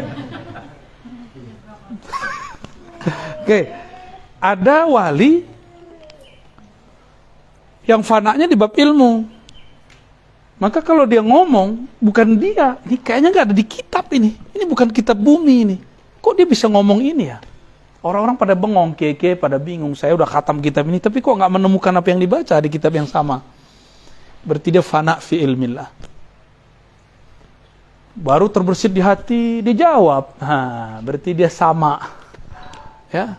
Oke. Ada wali yang fananya di bab ilmu. Maka kalau dia ngomong, bukan dia, ini kayaknya nggak ada di kitab ini. Ini bukan kitab bumi ini. Kok dia bisa ngomong ini ya? Orang-orang pada bengong, keke, pada bingung. Saya udah khatam kitab ini, tapi kok nggak menemukan apa yang dibaca di kitab yang sama? Berarti dia fana fi ilmillah. Baru terbersit di hati, dijawab. Nah, berarti dia sama. Ya,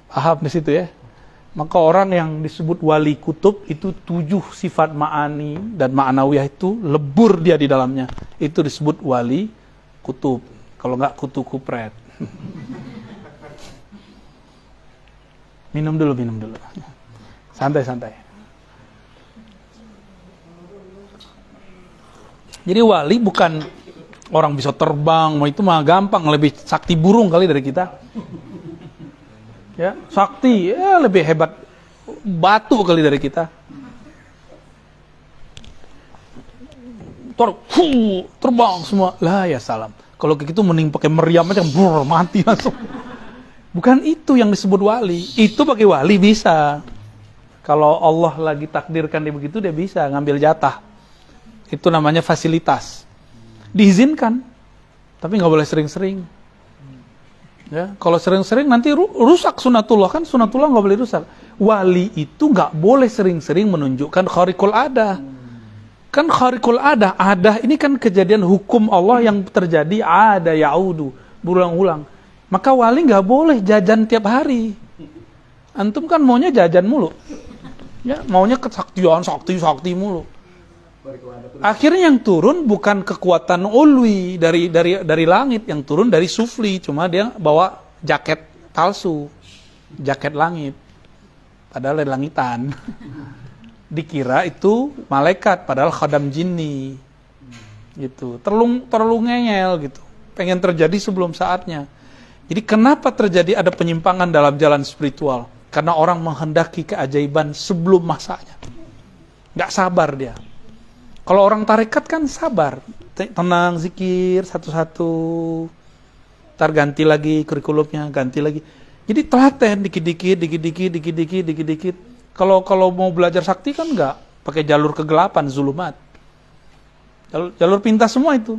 paham di situ ya? Maka orang yang disebut wali kutub itu 7 sifat ma'ani dan ma'nawiyah itu lebur dia di dalamnya. Itu disebut wali kutub. Kalau nggak kutu kupret. Minum dulu. Santai. Jadi wali bukan orang bisa terbang, mau itu mah gampang, lebih sakti burung kali dari kita. Ya, sakti ya lebih hebat batu kali dari kita. Terbang semua. Lah ya salam. Kalau kayak gitu mending pakai meriam aja, mati langsung. Bukan itu yang disebut wali. Itu pakai wali bisa. Kalau Allah lagi takdirkan dia begitu, dia bisa ngambil jatah. Itu namanya fasilitas. Diizinkan, tapi nggak boleh sering-sering. Ya, kalau sering-sering nanti rusak sunatullah, kan sunatullah nggak boleh rusak. Wali itu nggak boleh sering-sering menunjukkan khariqul adah. Kan khariqul adah ini kan kejadian hukum Allah yang terjadi ada yaudu, berulang-ulang. Maka wali nggak boleh jajan tiap hari. Antum kan maunya jajan mulu, ya maunya kesaktian, sakti mulu. Akhirnya yang turun bukan kekuatan ulwi dari langit, yang turun dari sufli. Cuma dia bawa jaket palsu, jaket langit, padahal dari langitan. Dikira itu malaikat, padahal khadam jinni. Gitu. Terlalu ngeyel gitu. Pengen terjadi sebelum saatnya. Jadi kenapa terjadi ada penyimpangan dalam jalan spiritual? Karena orang menghendaki keajaiban sebelum masanya. Nggak sabar dia. Kalau orang tarekat kan sabar, tenang, zikir satu-satu, ntar ganti lagi kurikulumnya, ganti lagi. Jadi telaten dikit-dikit. Kalau mau belajar sakti kan enggak, pakai jalur kegelapan, zulumat. Jalur pintas semua itu.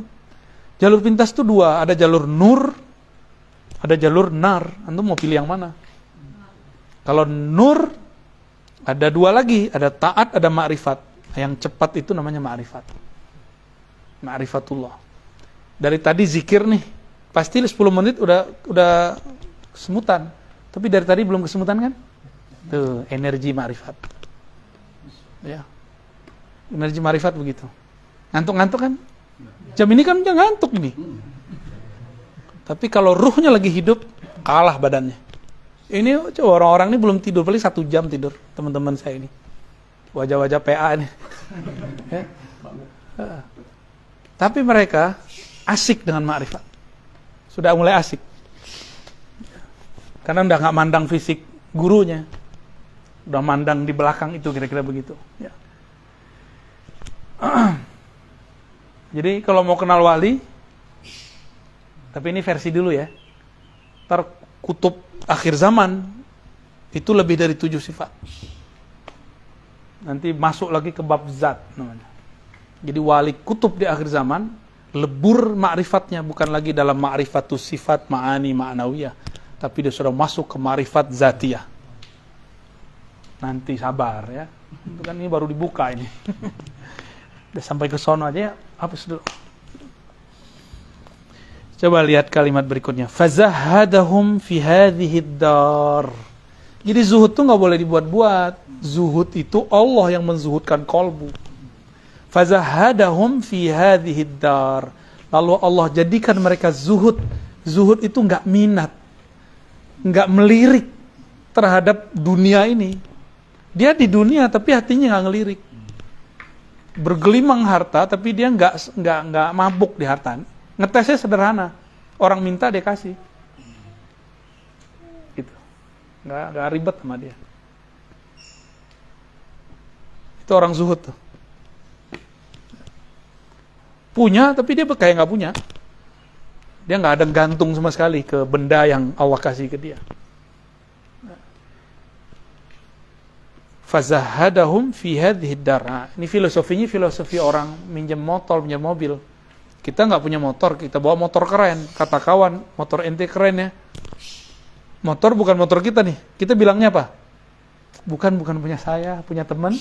Jalur pintas itu 2, ada jalur nur, ada jalur nar. Antum mau pilih yang mana? Kalau nur ada 2 lagi, ada taat, ada ma'rifat. Yang cepat itu namanya ma'rifat. Ma'rifatullah. Dari tadi zikir nih, pasti 10 menit udah kesemutan. Tapi dari tadi belum kesemutan kan? Tuh, energi ma'rifat. Ya. Energi ma'rifat begitu. Ngantuk-ngantuk kan? Jam ini kan udah ngantuk ini. Tapi kalau ruhnya lagi hidup, kalah badannya. Ini coba orang-orang ini belum tidur, paling 1 jam tidur, teman-teman saya ini. Wajah-wajah PA ini. Ya. Tapi mereka asik dengan ma'rifat. Sudah mulai asik. Karena udah nggak mandang fisik gurunya. Udah mandang di belakang itu, kira-kira begitu. Ya. Jadi kalau mau kenal wali, tapi ini versi dulu ya. Ntar kutub akhir zaman itu lebih dari 7 sifat. Nanti masuk lagi ke bab zat namanya. Jadi wali kutub di akhir zaman lebur ma'rifatnya, bukan lagi dalam ma'rifatus sifat ma'ani ma'nawiyah, tapi dia sudah masuk ke ma'rifat zatiyah. Nanti sabar ya. Itu kan ini baru dibuka ini. Udah sampai ke sono aja ya, hapus dulu. Coba lihat kalimat berikutnya. Fazahadahum fi hadhihi dar. Jadi zuhud itu nggak boleh dibuat-buat. Zuhud itu Allah yang menzuhudkan kolbu. Fazahadahum fi hadhihi dar. Lalu Allah jadikan mereka zuhud. Zuhud itu nggak minat, nggak melirik terhadap dunia ini. Dia di dunia tapi hatinya nggak ngelirik. Bergelimang harta tapi dia nggak mabuk di harta. Ngetesnya sederhana, orang minta dia kasih, gitu, nggak ribet sama dia. Itu orang zuhud tuh. Punya tapi dia kayak nggak punya. Dia nggak ada gantung sama sekali ke benda yang Allah kasih ke dia. Fazahadahum fi hadhihi dar. Ini filosofinya filosofi orang minjem motor, minjem mobil. Kita nggak punya motor, kita bawa motor keren. Kata kawan, motor ente keren ya. Motor bukan motor kita nih. Kita bilangnya apa? Bukan punya saya, punya teman.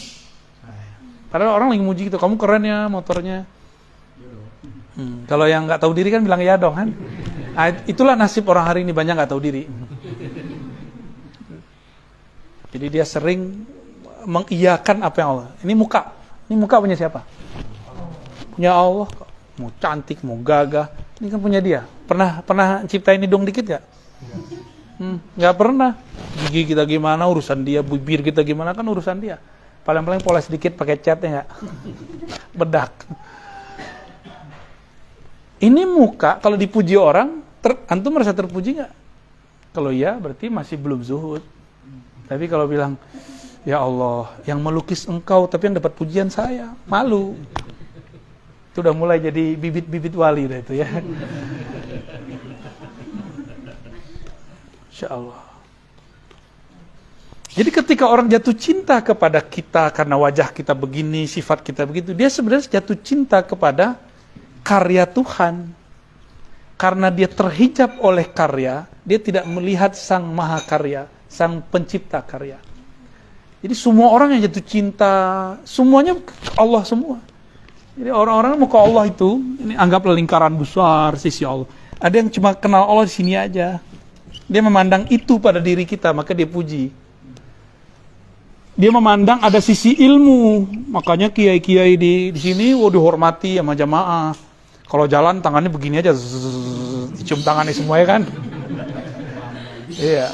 Padahal orang lagi muji gitu, kamu keren ya motornya. Kalau yang nggak tahu diri kan bilang ya dong kan. Nah, itulah nasib orang hari ini, banyak nggak tahu diri. Jadi dia sering mengiyakan apa yang Allah. Ini muka punya siapa? Punya Allah. Mau cantik, mau gagah, ini kan punya dia. Pernah ciptain hidung dikit gak? Nggak pernah. Gigi kita gimana urusan dia, bibir kita gimana kan urusan dia. Paling-paling poles sedikit pakai cat ya nggak? Bedak. Ini muka kalau dipuji orang, antum merasa terpuji nggak? Kalau iya berarti masih belum zuhud. Tapi kalau bilang, ya Allah, yang melukis engkau tapi yang dapat pujian saya, malu. Itu udah mulai jadi bibit-bibit wali dah itu ya. Insya Allah. Jadi ketika orang jatuh cinta kepada kita karena wajah kita begini, sifat kita begitu, dia sebenarnya jatuh cinta kepada karya Tuhan. Karena dia terhijab oleh karya, dia tidak melihat sang mahakarya, sang pencipta karya. Jadi semua orang yang jatuh cinta, semuanya Allah semua. Jadi orang-orang mau ke Allah itu, ini anggaplah lingkaran besar sisi Allah. Ada yang cuma kenal Allah di sini aja. Dia memandang itu pada diri kita, maka dia puji. Dia memandang ada sisi ilmu, makanya kiai-kiai di sini dihormati sama jamaah. Kalau jalan tangannya begini aja, dicium tangannya semua ya kan? Iya.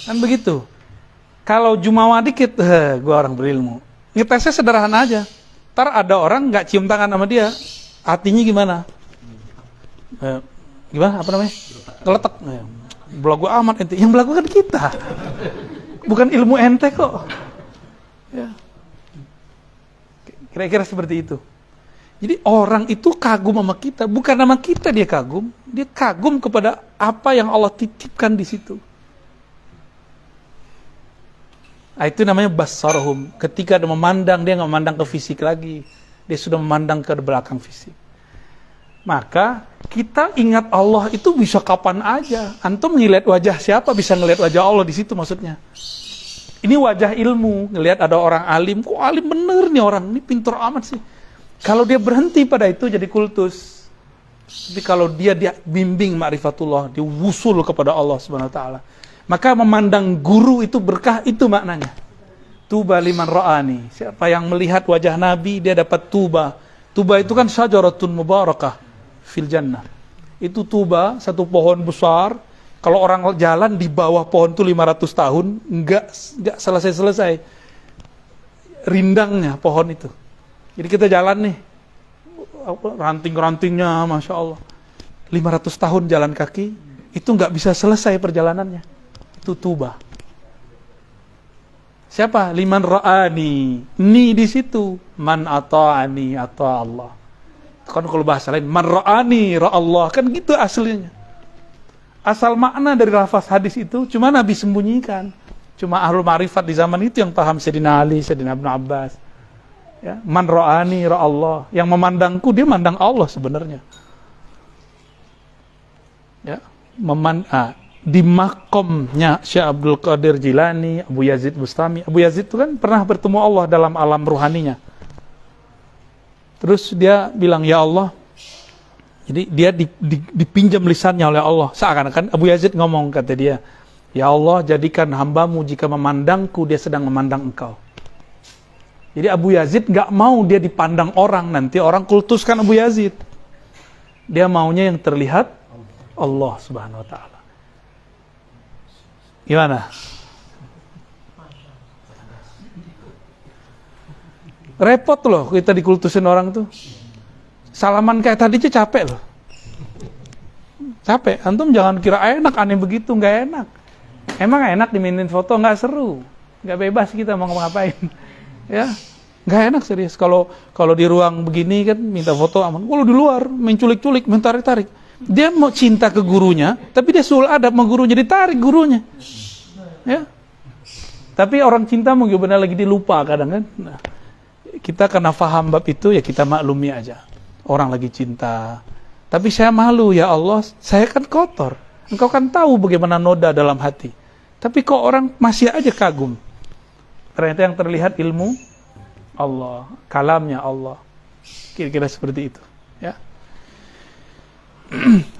Kan begitu. Kalau jumawa dikit, gue orang berilmu. Ngetesnya sederhana aja. Ntar ada orang nggak cium tangan sama dia, hatinya gimana? Gimana? Apa namanya? Geletak. Belagu amat ente. Yang belagu kan kita. Bukan ilmu ente kok. Ya. Kira-kira seperti itu. Jadi orang itu kagum sama kita, bukan nama kita dia kagum kepada apa yang Allah titipkan di situ. Nah, itu namanya basarhum. Ketika dia memandang, dia nggak memandang ke fisik lagi, dia sudah memandang ke belakang fisik. Maka kita ingat Allah itu bisa kapan aja. Antum ngelihat wajah siapa bisa ngelihat wajah Allah di situ maksudnya. Ini wajah ilmu, ngelihat ada orang alim, kok alim bener nih orang, ini pintar amat sih. Kalau dia berhenti pada itu jadi kultus. Tapi kalau dia bimbing ma'rifatullah, dia wusul kepada Allah Subhanahu wa taala, maka memandang guru itu berkah, itu maknanya. Tuba liman ra'ani. Siapa yang melihat wajah Nabi, dia dapat tuba. Tuba itu kan syajaratun mubarakah fil jannah. Itu tuba, satu pohon besar. Kalau orang jalan di bawah pohon itu 500 tahun, enggak selesai-selesai rindangnya pohon itu. Jadi kita jalan nih, ranting-rantingnya, Masya Allah. 500 tahun jalan kaki, itu enggak bisa selesai perjalanannya. Itu tuba. Siapa? Liman ra'ani. Ni di situ. Man ata'ani ata Allah. Kan kalau bahasa lain, man ra'ani ra'allah. Kan gitu aslinya. Asal makna dari lafaz hadis itu cuma Nabi sembunyikan. Cuma ahlul ma'rifat di zaman itu yang paham. Sayyidina Ali, Sayyidina Ibnu Abbas. Ya, man ra'ani ra'allah. Yang memandangku, dia mandang Allah sebenarnya. Ya, di makomnya Syekh Abdul Qadir Jilani, Abu Yazid Bustami. Abu Yazid itu kan pernah bertemu Allah dalam alam ruhaninya. Terus dia bilang, ya Allah. Jadi dia dipinjam lisannya oleh Allah. Seakan-akan Abu Yazid ngomong, kata dia, ya Allah, jadikan hambamu jika memandangku, dia sedang memandang engkau. Jadi Abu Yazid gak mau dia dipandang orang, nanti orang kultuskan Abu Yazid. Dia maunya yang terlihat Allah Subhanahu wa ta'ala. Gimana? Repot loh kita dikultusin orang tuh. Salaman kayak tadi aja capek loh. Capek. Antum jangan kira enak, aneh begitu, nggak enak. Emang enak dimintain foto, nggak seru, nggak bebas kita mau ngapain. Ya, nggak enak serius. Kalau di ruang begini kan minta foto aman. Kalau di luar main culik-culik, main tarik-tarik. Dia mau cinta ke gurunya, tapi dia sul adab sama gurunya, ditarik gurunya. Ya. Tapi orang cinta mungkin benar lagi dilupa kadang kan. Nah, kita karena faham bab itu ya kita maklumi aja. Orang lagi cinta. Tapi saya malu, ya Allah, saya kan kotor. Engkau kan tahu bagaimana noda dalam hati. Tapi kok orang masih aja kagum. Ternyata yang terlihat ilmu Allah, kalamnya Allah. Kira-kira seperti itu, ya.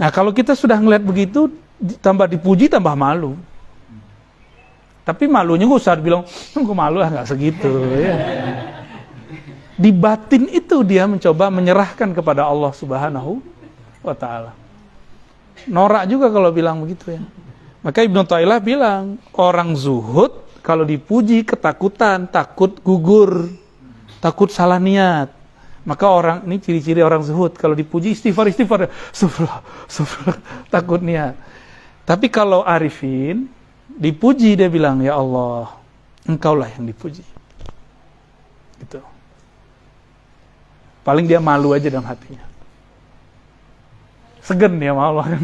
Nah, kalau kita sudah ngeliat begitu, tambah dipuji, tambah malu. Tapi malunya gak usah bilang, gue malu nggak segitu. Ya. Di batin itu dia mencoba menyerahkan kepada Allah Subhanahu wa ta'ala. Norak juga kalau bilang begitu ya. Maka Ibnu Thailah bilang, orang zuhud kalau dipuji ketakutan, takut gugur, takut salah niat. Maka orang, ini ciri-ciri orang zuhud, kalau dipuji istighfar, subhanallah, takut niat. Tapi kalau arifin, dipuji dia bilang, ya Allah, engkaulah yang dipuji. Gitu. Paling dia malu aja dalam hatinya. Segen dia sama Allah kan.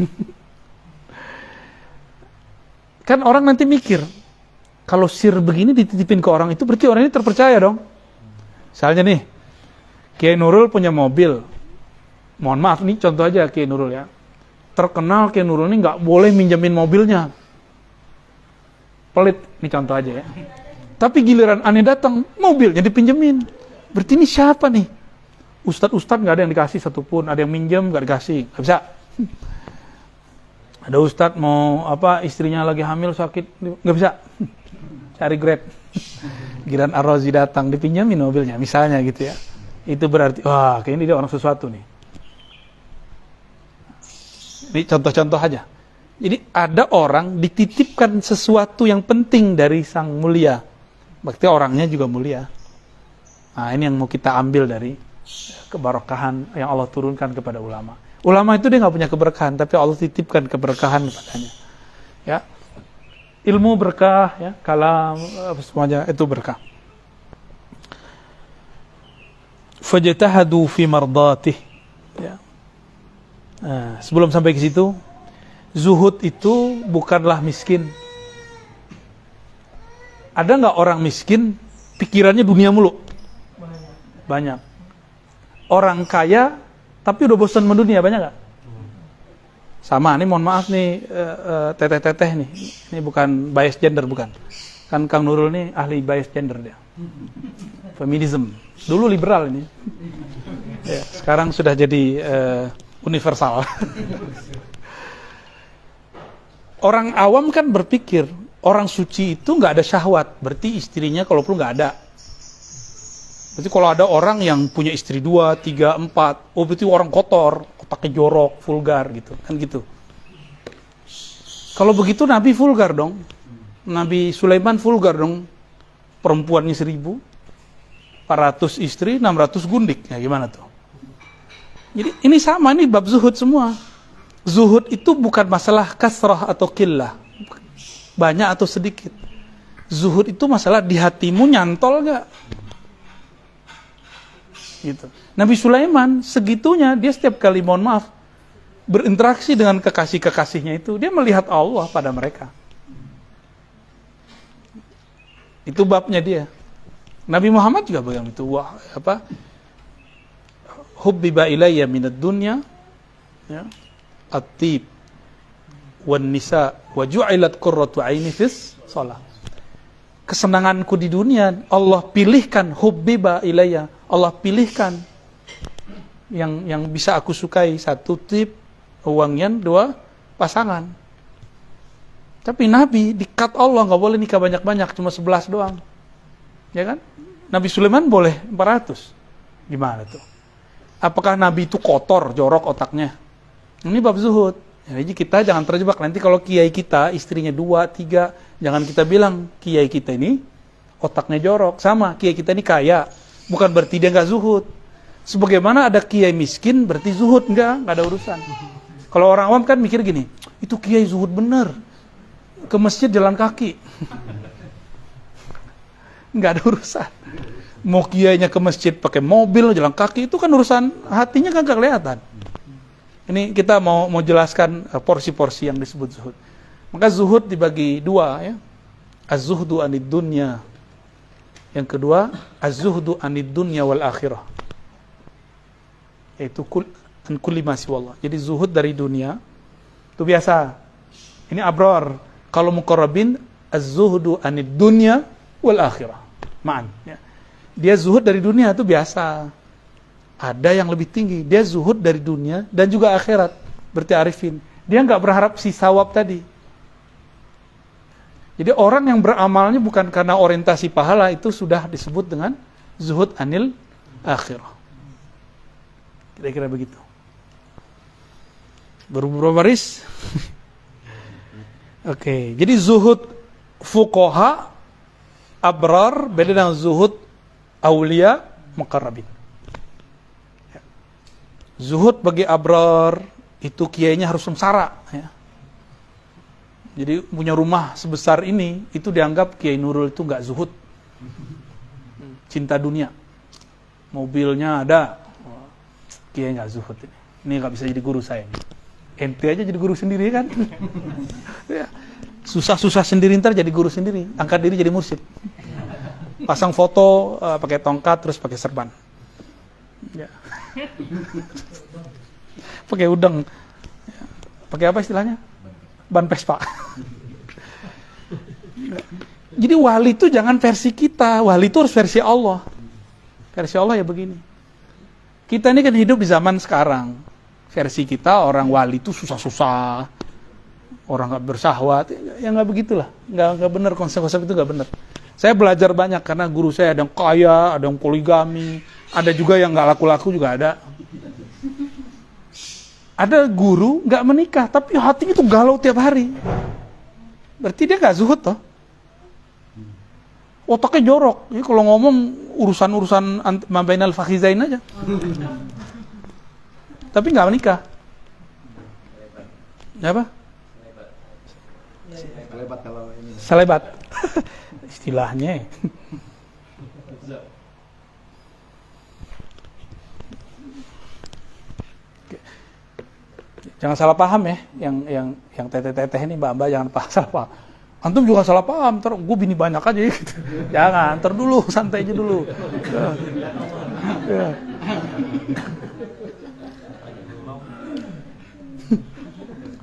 Kan orang nanti mikir, kalau sir begini dititipin ke orang itu, berarti orang ini terpercaya dong. Misalnya nih, Kiai Nurul punya mobil. Mohon maaf nih, contoh aja Kiai Nurul ya. Terkenal Kiai Nurul ini nggak boleh minjemin mobilnya. Pelit, ini contoh aja ya. Tapi giliran aneh datang, mobilnya dipinjemin. Berarti ini siapa nih? Ustadz nggak ada yang dikasih satupun. Ada yang minjem nggak dikasih, nggak bisa. Ada ustadz mau apa, istrinya lagi hamil sakit, nggak bisa. Cari Grab. Giliran Ar-Razi datang, dipinjemin mobilnya, misalnya gitu ya. Itu berarti, wah kayaknya dia orang sesuatu nih. Ini contoh-contoh aja. Jadi ada orang dititipkan sesuatu yang penting dari sang mulia. Berarti orangnya juga mulia. Nah ini yang mau kita ambil dari keberkahan yang Allah turunkan kepada ulama. Ulama itu dia nggak punya keberkahan, tapi Allah titipkan keberkahan kepadanya. Ya, ilmu berkah, ya, kalam, semuanya itu berkah. Fajtahadu fi mardatih. Ya. Nah, sebelum sampai ke situ, zuhud itu bukanlah miskin. Ada nggak orang miskin pikirannya dunia mulu? Banyak. Orang kaya tapi udah bosan mendunia, banyak nggak? Sama, ini mohon maaf nih teteh-teteh nih. Ini bukan bias gender, bukan. Kan Kang Nurul nih ahli bias gender dia. Feminism. Dulu liberal ini. Ya, sekarang sudah jadi universal. Orang awam kan berpikir, orang suci itu nggak ada syahwat. Berarti istrinya kalau perlu nggak ada. Berarti kalau ada orang yang punya istri 2, 3, 4, oh berarti orang kotor, otaknya jorok, vulgar gitu, kan gitu. Kalau begitu Nabi vulgar dong. Nabi Sulaiman vulgar dong. Perempuannya 1.000, 400 istri, 600 gundik. Ya gimana tuh? Jadi ini sama, ini bab zuhud semua. Zuhud itu bukan masalah kasrah atau qillah, banyak atau sedikit. Zuhud itu masalah di hatimu nyantol gak? Gitu. Nabi Sulaiman segitunya, dia setiap kali mohon maaf berinteraksi dengan kekasih-kekasihnya itu, dia melihat Allah pada mereka. Itu babnya dia. Nabi Muhammad juga begitu. Wah, apa? Hubbiba ilayya minad dunya, ya, at-tib wan nisa wa ju'ilat qurratu aini fis shalah. Kesenanganku di dunia Allah pilihkan, hubbiba ilayya, Allah pilihkan yang bisa aku sukai, satu tip, wangian, dua pasangan. Tapi Nabi di-cut Allah, nggak boleh nikah banyak-banyak, cuma 11 doang. Ya kan? Nabi Sulaiman boleh 400. Gimana tuh? Apakah Nabi itu kotor, jorok otaknya? Ini bab zuhud. Jadi kita jangan terjebak. Nanti kalau kiai kita, istrinya 2, 3, jangan kita bilang kiai kita ini otaknya jorok. Sama, kiai kita ini kaya. Bukan berarti dia nggak zuhud. Sebagaimana ada kiai miskin, berarti zuhud. Nggak ada urusan. Kalau orang awam kan mikir gini, itu kiai zuhud bener. Ke masjid jalan kaki. Nggak ada urusan. Mau kiainya ke masjid pakai mobil, jalan kaki, itu kan urusan hatinya kan nggak kelihatan. Ini kita mau jelaskan porsi-porsi yang disebut zuhud. Maka zuhud dibagi dua, ya. Az-zuhdu anid dunya. Yang kedua, az-zuhdu anid dunya wal akhirah. Yaitu an kulli ma siwallah. Jadi zuhud dari dunia itu biasa. Ini abrar. Kalau muqarrabin, az-zuhdu anid dunya wal akhirah. Ma'an, ya. Dia zuhud dari dunia itu biasa. Ada yang lebih tinggi. Dia zuhud dari dunia dan juga akhirat. Berarti arifin. Dia nggak berharap si sawab tadi. Jadi orang yang beramalnya bukan karena orientasi pahala, itu sudah disebut dengan zuhud anil akhirah. Kira-kira begitu. Berapa baris? Oke, jadi zuhud fuqaha abrar beda dengan zuhud aulia muqarrabin. Zuhud bagi abrar itu kiainya harus sengsara, ya. Jadi punya rumah sebesar ini itu dianggap Kiai Nurul itu nggak zuhud, cinta dunia, mobilnya ada, kiai nggak zuhud ini nggak bisa jadi guru saya. Ente aja jadi guru sendiri kan? Ya. Susah-susah sendiri, ntar jadi guru sendiri, angkat diri jadi mursyid, pasang foto pakai tongkat terus pakai serban. Ya. Pakai udang, pakai apa istilahnya? Ban Vespa. Jadi wali itu jangan versi kita, wali itu harus versi Allah. Versi Allah ya begini. Kita ini kan hidup di zaman sekarang. Versi kita orang wali itu susah-susah, orang nggak bersahwat, ya nggak begitulah, nggak benar, konsep-konsep itu nggak benar. Saya belajar banyak karena guru saya ada yang kaya, ada yang poligami, ada juga yang nggak laku-laku juga ada. Ada guru nggak menikah, tapi hatinya tuh galau tiap hari. Berarti dia nggak zuhud toh. Otaknya jorok. Jadi kalau ngomong urusan-urusan mabainal fakhizain aja. Tapi nggak menikah. Apa? Selebat kalau ini. Selebat. Istilahnya. Jangan salah paham ya, yang teteh-teteh ini mbak-mbak jangan salah paham. Antum juga salah paham, ntar gue bini banyak aja gitu. Jangan, ntar dulu, santai aja dulu. Ya.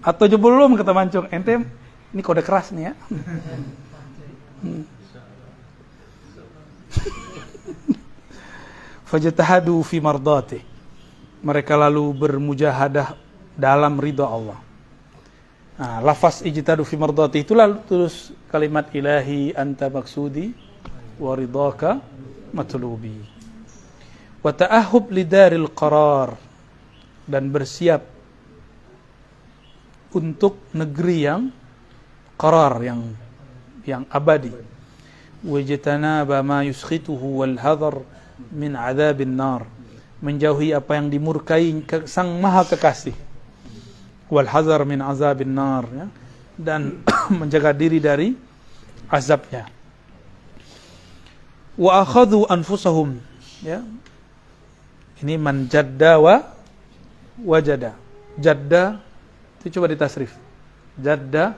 Atau aja belum kata Mancung, ente ini kode keras nih ya. Fajtahadu fi mardati. Mereka lalu bermujahadah dalam ridha Allah. Nah, lafaz ijtihadu fi mardati itulah terus kalimat ilahi anta maksudi wa ridhaka matlubi. Wa ta'ahhub lidaril qarar, dan bersiap untuk negeri yang qarar, yang abadi. Wajtanaba ma yuskhituhu wal hadar min adzabin nar, menjauhi apa yang dimurkai sang maha kekasih. Wal hazar min azabin nar, ya, dan menjaga diri dari azabnya. wa akhadhu anfusahum, ya. Ini man jadda wa wajada. Jadda itu coba ditasrif. Jadda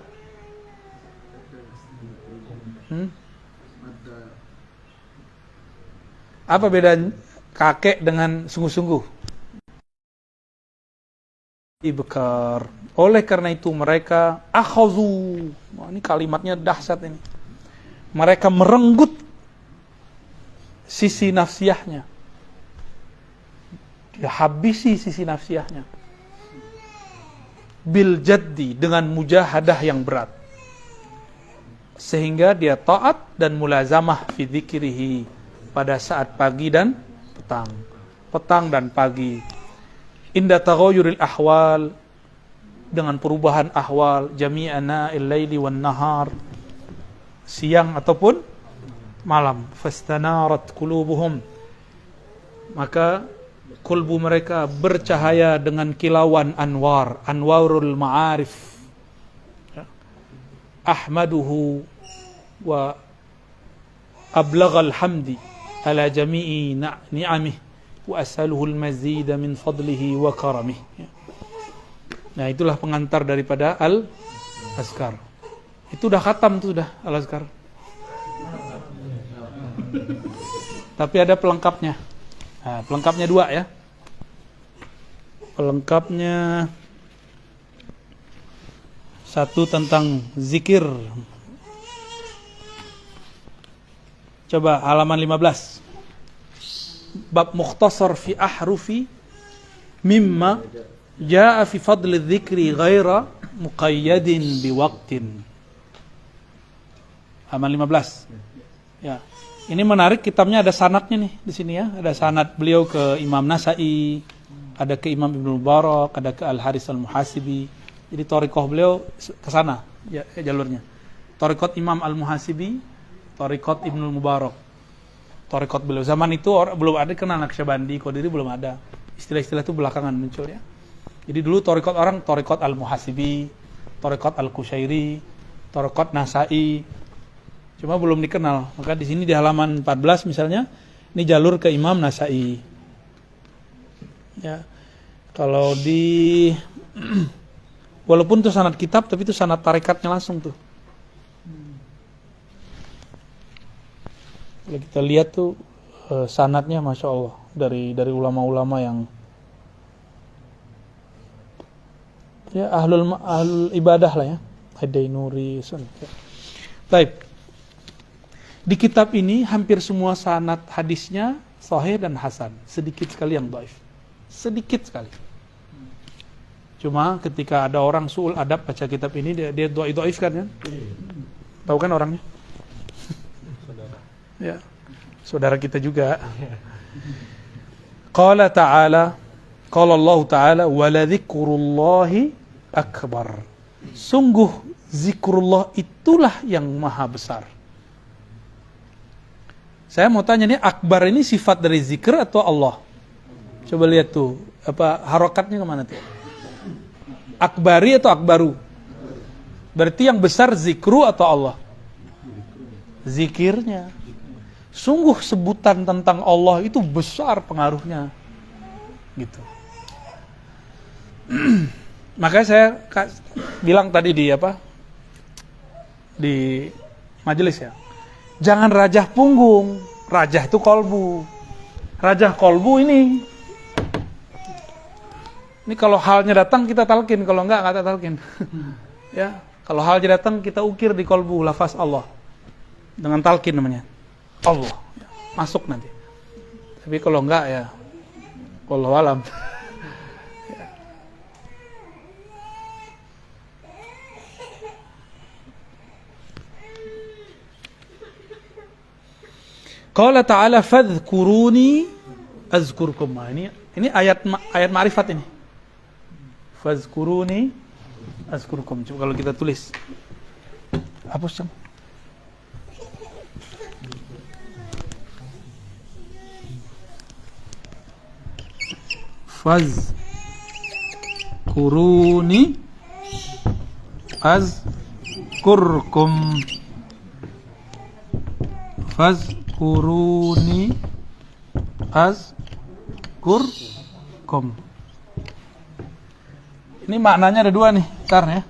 apa beda kakek dengan sungguh-sungguh? Ibkar. Oleh karena itu mereka akhadhu. Wah, ini kalimatnya dahsyat ini. Mereka merenggut sisi nafsiyahnya. Dia habisi sisi nafsiyahnya. Bil jaddi, dengan mujahadah yang berat. Sehingga dia taat dan mulazamah fi dzikrihi pada saat pagi dan petang. Petang dan pagi. Inda taghayyuril ahwal, dengan perubahan ahwal, jami'ana al-laili wan nahar, siang ataupun malam. Fastanarat qulubuhum, maka kulbu mereka bercahaya dengan kilauan anwar, anwarul ma'arif. Ahmaduhu wa ablaghal hamdi ala jami'i ni'amih wa as'aluhu al-mazida min fadlihi wa karamih. Nah, itulah pengantar daripada Al-Azkar. Itu udah khatam tuh, sudah Al-Azkar. Tapi ada pelengkapnya. Nah, pelengkapnya 2 ya. Pelengkapnya 1 tentang zikir. Coba halaman 15. Bab mukhtasar fi ahrufi mimma jaa fi fadli dzikri ghaira muqayyadin biwaqtin. Halaman 15. Ya. Ini menarik, kitabnya ada sanadnya nih di sini ya. Ada sanad beliau ke Imam Nasa'i, ada ke Imam Ibnu Mubarak, ada ke Al-Haris Al-Muhasibi. Jadi thariqah beliau ke sana ya, jalurnya. Thariqat Imam Al-Muhasibi, thariqat Ibnu Mubarak. Thariqat beliau zaman itu belum ada kenal Naqsyabandi, Qadiri belum ada. Istilah-istilah itu belakangan muncul ya. Jadi dulu thariqat orang thariqat Al-Muhasibi, thariqat Al-Qushairi, thariqat Nasa'i. Cuma belum dikenal. Maka di sini di halaman 14 misalnya, ini jalur ke Imam Nasa'i. Ya. Kalau di walaupun itu sanad kitab, tapi itu sanad tarekatnya langsung tuh. Kalau kita lihat tuh sanadnya Masya Allah dari ulama-ulama yang ya ahlul ibadah lah ya. Ad-Dainuri, Baik. Di kitab ini hampir semua sanad hadisnya sahih dan hasan, sedikit sekali yang dhaif. Sedikit sekali. Cuma ketika ada orang suul adab baca kitab ini dia dhaifkan kan? Tahu kan orangnya? Ya. Saudara kita juga. Qala ta'ala, qala Allah Ta'ala, wa la dzikrullahi akbar. Sungguh zikrullah itulah yang maha besar. Saya mau tanya nih, akbar ini sifat dari zikr atau Allah? Coba lihat tuh, apa harokatnya kemana tuh? Akbari atau akbaru? Berarti yang besar zikru atau Allah? Zikirnya. Sungguh sebutan tentang Allah itu besar pengaruhnya. Gitu. Makanya saya bilang tadi di majelis ya. Jangan rajah punggung, rajah itu kolbu. Rajah kolbu ini kalau halnya datang kita talkin, kalau enggak talkin. Ya, kalau halnya datang kita ukir di kolbu lafaz Allah dengan talkin namanya. Allah, ya, masuk nanti. Tapi kalau enggak ya, wallahu alam. Qala ta'ala fadhkuruni azkurkum. Ini ayat ma'rifat ini. Fadhkuruni azkurkum. Coba kalau kita tulis. Hapus dong. Fadhkuruni azkurkum. Fazkuruni azkurkum. Ini maknanya ada dua nih, ntar ya.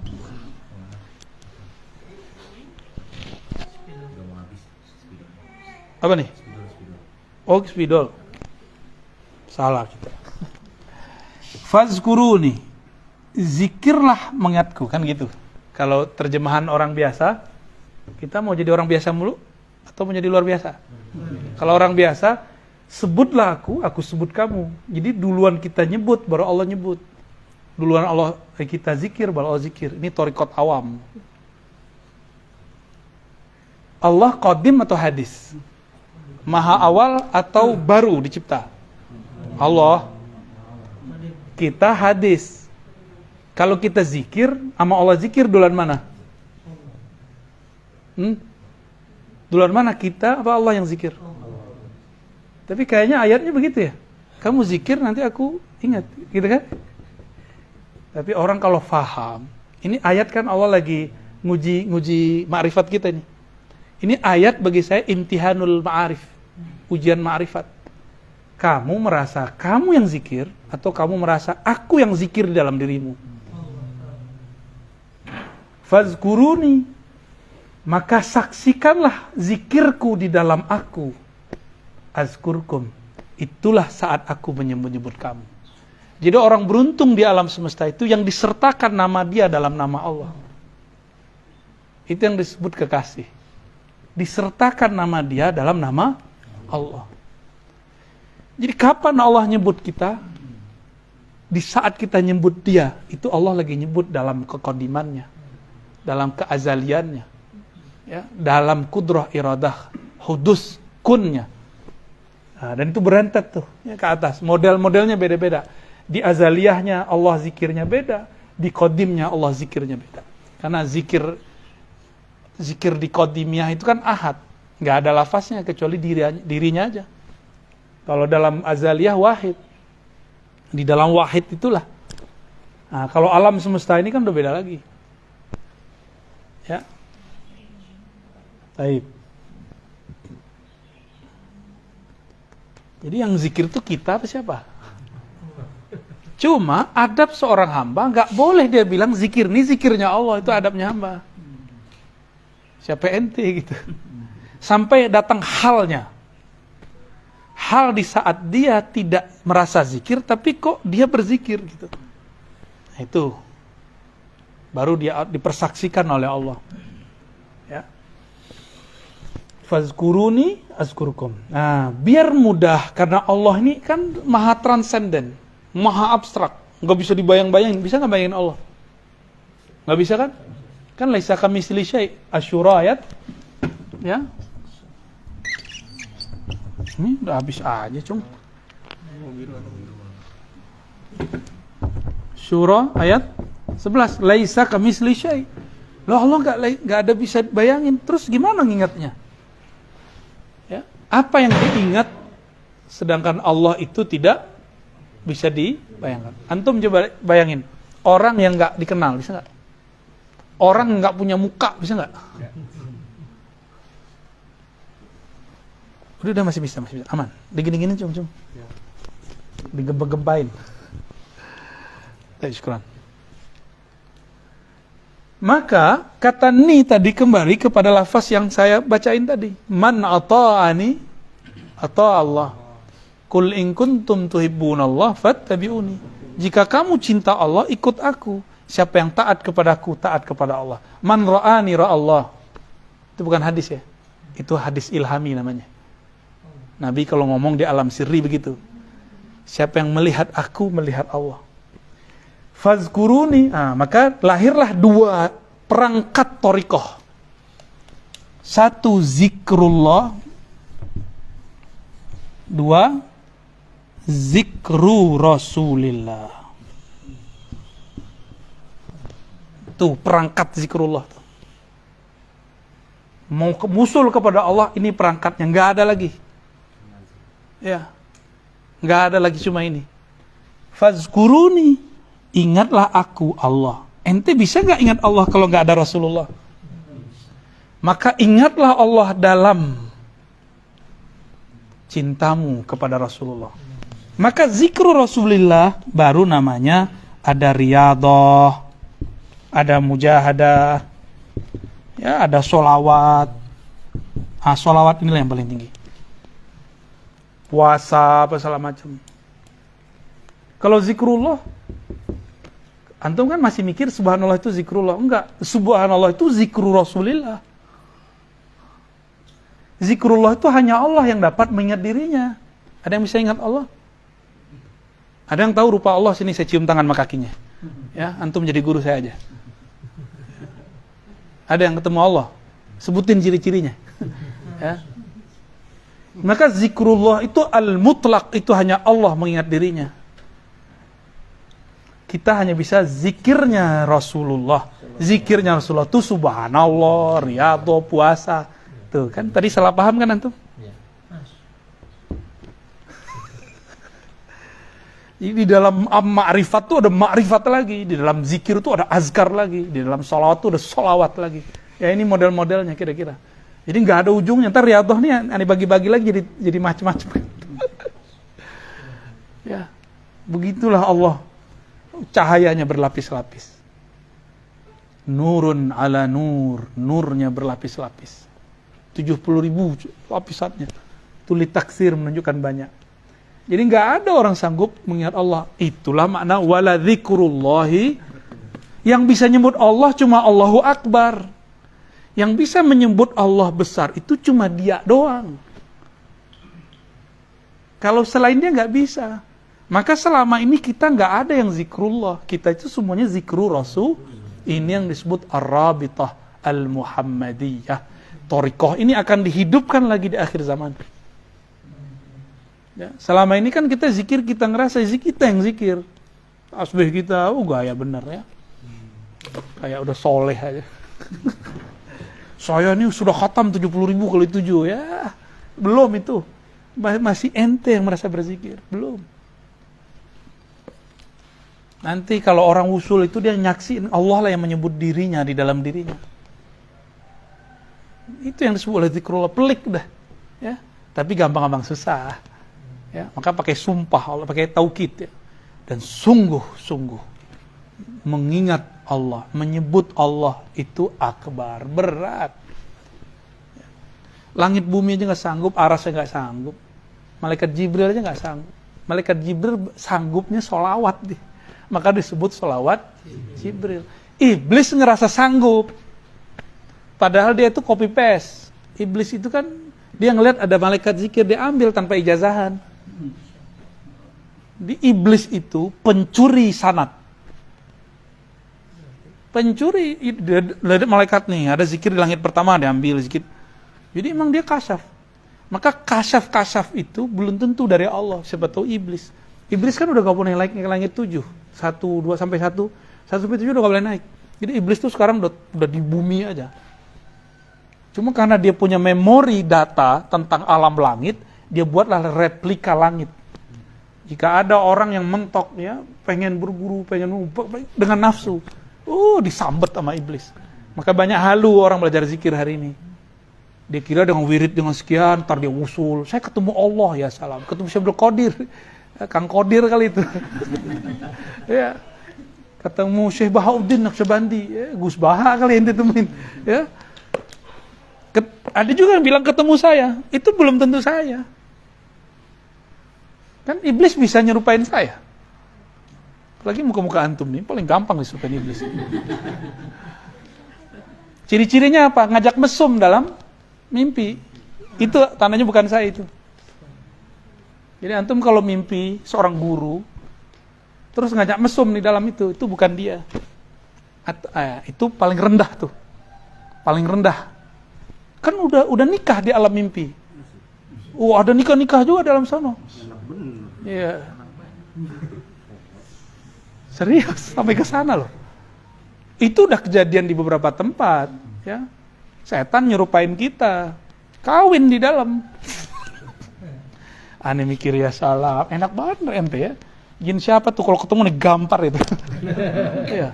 Apa nih? Oh, spidol. Salah kita. Fazkuruni, zikirlah mengingatku, kan gitu. Kalau terjemahan orang biasa, kita mau jadi orang biasa mulu atau mau jadi luar biasa? Kalau orang biasa, sebutlah aku sebut kamu. Jadi duluan kita nyebut, baru Allah nyebut. Duluan Allah kita zikir, baru Allah zikir. Ini thariqat awam. Allah qadim atau hadis? Maha awal atau baru dicipta? Allah. Kita hadis. Kalau kita zikir, sama Allah zikir duluan mana? Duluan mana, kita apa Allah yang zikir? Tapi kayaknya ayatnya begitu ya. Kamu zikir nanti aku ingat, gitu kan? Tapi orang kalau faham, ini ayat kan Allah lagi nguji ma'rifat kita nih. Ini ayat bagi saya imtihanul ma'arif, ujian ma'rifat. Kamu merasa kamu yang zikir atau kamu merasa aku yang zikir di dalam dirimu? Fazkuruni, maka saksikanlah zikirku di dalam aku. Azkurkum, itulah saat aku menyebut kamu. Jadi orang beruntung di alam semesta itu yang disertakan nama dia dalam nama Allah. Itu yang disebut kekasih. Disertakan nama dia dalam nama Allah. Jadi kapan Allah nyebut kita? Di saat kita nyebut dia, itu Allah lagi nyebut dalam kekodimannya, dalam keazaliannya, ya, dalam kudrah iradah, hudus, kunnya. Nah, dan itu berentet tuh ya, ke atas. Model-modelnya beda-beda. Di azaliyahnya Allah zikirnya beda, di kodimnya Allah zikirnya beda. Karena zikir di kodimnya itu kan ahad, nggak ada lafaznya kecuali dirinya aja. Kalau dalam azaliyah wahid, di dalam wahid itulah. Nah, kalau alam semesta ini kan udah beda lagi. Ya, baik. Jadi yang zikir itu kita apa siapa? Cuma adab seorang hamba nggak boleh dia bilang zikir ini zikirnya Allah, itu adabnya hamba. Siapa ente gitu? Sampai datang halnya. Hal di saat dia tidak merasa zikir, tapi kok dia berzikir gitu. Nah, itu baru dia dipersaksikan oleh Allah. Ya. Fazkuruni azkurkum. Nah, biar mudah karena Allah ini kan maha transenden, maha abstrak, nggak bisa dibayang-bayangin. Bisa nggak bayangin Allah? Nggak bisa kan? Kan laisa kamitsli syai', Asy-Syura ayat, ya. Ini udah habis aja, Cung. Syura ayat 11, laisa kamitsli syai'. Loh, Allah nggak ada bisa bayangin. Terus gimana ngingatnya? Ya, apa yang diingat sedangkan Allah itu tidak bisa dibayangkan. Antum coba bayangin, orang yang nggak dikenal, bisa nggak? Orang nggak punya muka, bisa nggak? Udah masih bisa, aman. Digini-gini cum. Digempa-gempain. Syukran. Maka kata ni tadi kembali kepada lafaz yang saya bacain tadi. Man ata'ani ata Allah. Qul in kuntum tuhibbunallah fattabi'uni. Jika kamu cinta Allah, ikut aku. Siapa yang taat kepadaku, taat kepada Allah. Man ra'ani ra'allah. Itu bukan hadis ya. Itu hadis ilhami namanya. Nabi kalau ngomong di alam sirri begitu. Siapa yang melihat aku, melihat Allah. Fazkuruni. Nah, maka lahirlah dua perangkat thariqah. Satu zikrullah. Dua zikru Rasulillah. Tuh perangkat zikrullah. Mau musul kepada Allah, ini perangkatnya, nggak ada lagi. Ya, nggak ada lagi cuma ini. Fazkuruni, ingatlah aku Allah. Ente bisa nggak ingat Allah kalau nggak ada Rasulullah? Maka ingatlah Allah dalam cintamu kepada Rasulullah. Maka zikru Rasulillah baru namanya ada riyadhah, ada mujahadah, ya, ada sholawat. Sholawat inilah yang paling tinggi. Puasa, apa segala macam. Kalau zikrullah, antum kan masih mikir subhanallah itu zikrullah. Enggak, subhanallah itu zikru Rasulillah. Zikrullah itu hanya Allah yang dapat mengingat dirinya. Ada yang bisa ingat Allah? Ada yang tahu rupa Allah? Sini saya cium tangan sama kakinya. Ya, antum jadi guru saya aja. Ada yang ketemu Allah? Sebutin ciri-cirinya. Ya. Maka zikrullah itu al-mutlaq, itu hanya Allah mengingat dirinya. Kita hanya bisa zikirnya Rasulullah. Zikirnya Rasulullah itu subhanallah, riyadhah, puasa. Tuh kan tadi salah paham kan antum? Di dalam ma'rifat tuh ada ma'rifat lagi, di dalam zikir tuh ada azkar lagi, di dalam sholawat tuh ada sholawat lagi. Ya ini model-modelnya kira-kira. Jadi nggak ada ujungnya. Ntar riyadhah nih aneh bagi-bagi lagi jadi macam-macam. Ya, begitulah Allah. Cahayanya berlapis-lapis. Nurun ala nur, nurnya berlapis-lapis. 70.000 lapisannya. Tuli taksir menunjukkan banyak. Jadi nggak ada orang sanggup mengingat Allah. Itulah makna wala dzikrullahi. Yang bisa nyebut Allah cuma Allahu Akbar. Yang bisa menyebut Allah besar itu cuma Dia doang. Kalau selain Dia nggak bisa. Maka selama ini kita nggak ada yang zikrullah. Kita itu semuanya zikru Rasul. Ini yang disebut Ar-Rabitah Al-Muhammadiyah. Thariqah ini akan dihidupkan lagi di akhir zaman. Ya, selama ini kan kita zikir, kita ngerasa kita yang zikir. Tasbih kita, gaya bener ya. Kayak udah soleh aja. Saya ini sudah khatam 70.000 kali 7 ya. Belum itu. Masih ente yang merasa berzikir. Belum. Nanti kalau orang usul itu dia nyaksiin Allah lah yang menyebut dirinya di dalam dirinya. Itu yang disebut oleh zikrullah. Pelik dah. Ya. Tapi gampang-gampang susah. Ya. Maka pakai sumpah Allah, pakai taukid ya. Dan sungguh-sungguh mengingat Allah, menyebut Allah itu akbar, berat. Langit bumi aja nggak sanggup, arasnya nggak sanggup, malaikat Jibril aja nggak sanggup. Malaikat Jibril sanggupnya sholawat deh, maka disebut sholawat Jibril. Iblis ngerasa sanggup, padahal dia itu copy paste. Iblis itu kan dia ngelihat ada malaikat zikir, dia ambil tanpa ijazahan. Di iblis itu pencuri sanad. Pencuri, malaikat nih, ada zikir di langit pertama, diambil zikir. Jadi emang dia kasyaf. Maka kasyaf itu belum tentu dari Allah, siapa tahu iblis. Iblis kan udah gak boleh naik ke langit 7. 1, 2 sampai 1. 1 sampai 7 udah gak boleh naik. Jadi iblis tuh sekarang udah di bumi aja. Cuma karena dia punya memori data tentang alam langit, dia buatlah replika langit. Jika ada orang yang mentok ya, pengen berburu, pengen dengan nafsu, disambet sama iblis. Maka banyak halu orang belajar zikir hari ini. Dia kira dengan wirid dengan sekian, ntar dia usul. Saya ketemu Allah ya salam. Ketemu Syekh Abdul Qadir. Kang Qadir kali itu. Ya. Ketemu Syekh Bahauddin Naqsyabandi. Ya, Gus Baha kali yang ditemuin. Ya. Ada juga yang bilang ketemu saya. Itu belum tentu saya. Kan iblis bisa nyerupain saya. Apalagi muka-muka antum nih, paling gampang disuruhin iblis. Ciri-cirinya apa? Ngajak mesum dalam mimpi. Itu tandanya bukan saya itu. Jadi antum kalau mimpi seorang guru, terus ngajak mesum di dalam itu bukan dia. Itu paling rendah tuh. Paling rendah. Kan udah nikah di alam mimpi. Ada nikah-nikah juga dalam sana. Iya. Serius, sampai ke sana loh. Itu udah kejadian di beberapa tempat, ya. Setan nyerupain kita. Kawin di dalam. Aneh mikir ya salah. Enak banget ente ya. Jin siapa tuh kalau ketemu nih gampar itu. Iya.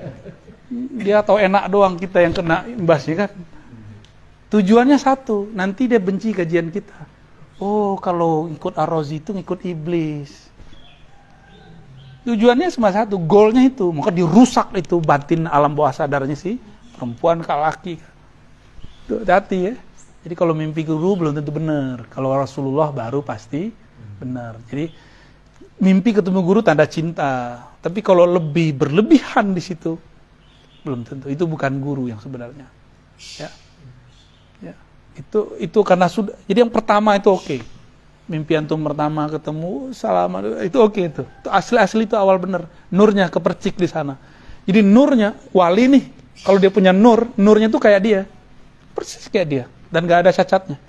Dia tahu enak doang, kita yang kena imbasnya kan. Tujuannya satu, nanti dia benci kajian kita. Oh, kalau ikut Ar-Razi itu ngikut iblis. Tujuannya cuma satu, goalnya itu, maka dirusak itu batin alam bawah sadarnya si perempuan ke laki. Tuh, hati ya. Jadi kalau mimpi guru belum tentu benar. Kalau Rasulullah baru pasti benar. Jadi mimpi ketemu guru tanda cinta. Tapi kalau lebih berlebihan di situ belum tentu. Itu bukan guru yang sebenarnya. Ya. Ya. Itu karena sudah. Jadi yang pertama itu oke. Mimpi antum pertama ketemu salaman itu oke itu. Itu asli itu awal benar. Nurnya kepercik di sana. Jadi nurnya wali nih. Kalau dia punya nur, nurnya tuh kayak dia. Persis kayak dia. Dan gak ada cacatnya.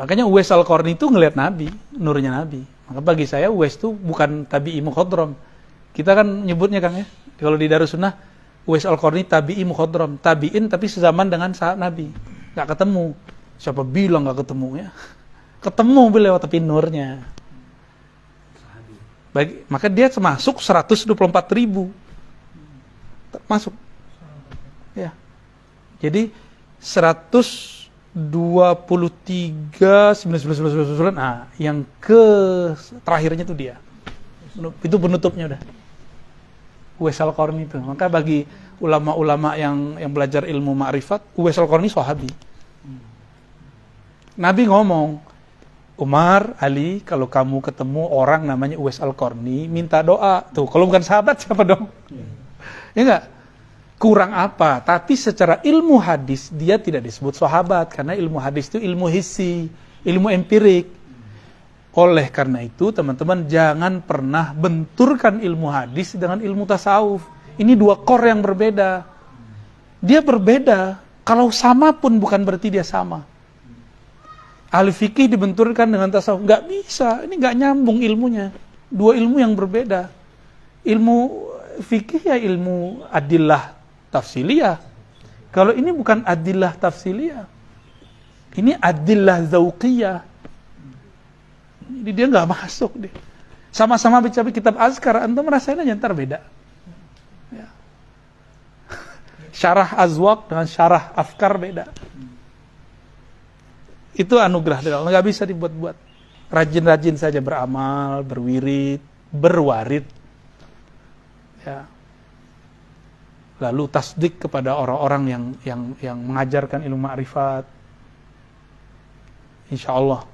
Makanya Uwais Al-Qarni itu ngelihat Nabi, nurnya Nabi. Maka bagi saya Uwais itu bukan tabi'i mukhadram. Kita kan nyebutnya Kang ya, kalau di Darussunnah Uwais Al-Qarni tabi'i mukhadram, tabi'in tapi sezaman dengan sahabat Nabi. Gak ketemu. Siapa bilang gak ketemu ya? Ketemu beliau tapi nurnya. Maka dia masuk 124.000. Masuk. Ya. Jadi 123 nah yang ke terakhirnya itu dia. Itu penutupnya udah. Uwais Al-Qarni itu. Maka bagi ulama-ulama yang belajar ilmu ma'rifat, Uwais Al-Qarni sahabi. Nabi ngomong, Umar, Ali, kalau kamu ketemu orang namanya Uwais Al-Qarni, minta doa. Tuh, kalau bukan sahabat siapa dong? Ya enggak? Kurang apa? Tapi secara ilmu hadis dia tidak disebut sahabat karena ilmu hadis itu ilmu hissi, ilmu empirik. Oleh karena itu, teman-teman jangan pernah benturkan ilmu hadis dengan ilmu tasawuf. Ini dua core yang berbeda. Dia berbeda. Kalau sama pun bukan berarti dia sama. Ahli fikih dibenturkan dengan tasawuf, nggak bisa. Ini nggak nyambung ilmunya. Dua ilmu yang berbeda. Ilmu fikih ya ilmu adillah tafsiliyah. Kalau ini bukan adillah tafsiliyah. Ini adillah zauqiyah. Jadi dia nggak masuk deh. Sama-sama baca kitab azkar, antum merasain aja ntar beda. Ya. Syarah azwaq dengan syarah afkar beda. Itu anugerah dari Allah, nggak bisa dibuat-buat. Rajin-rajin saja beramal, berwirid, berwarid. Ya. Lalu tasdik kepada orang-orang yang mengajarkan ilmu ma'rifat. Insya Allah.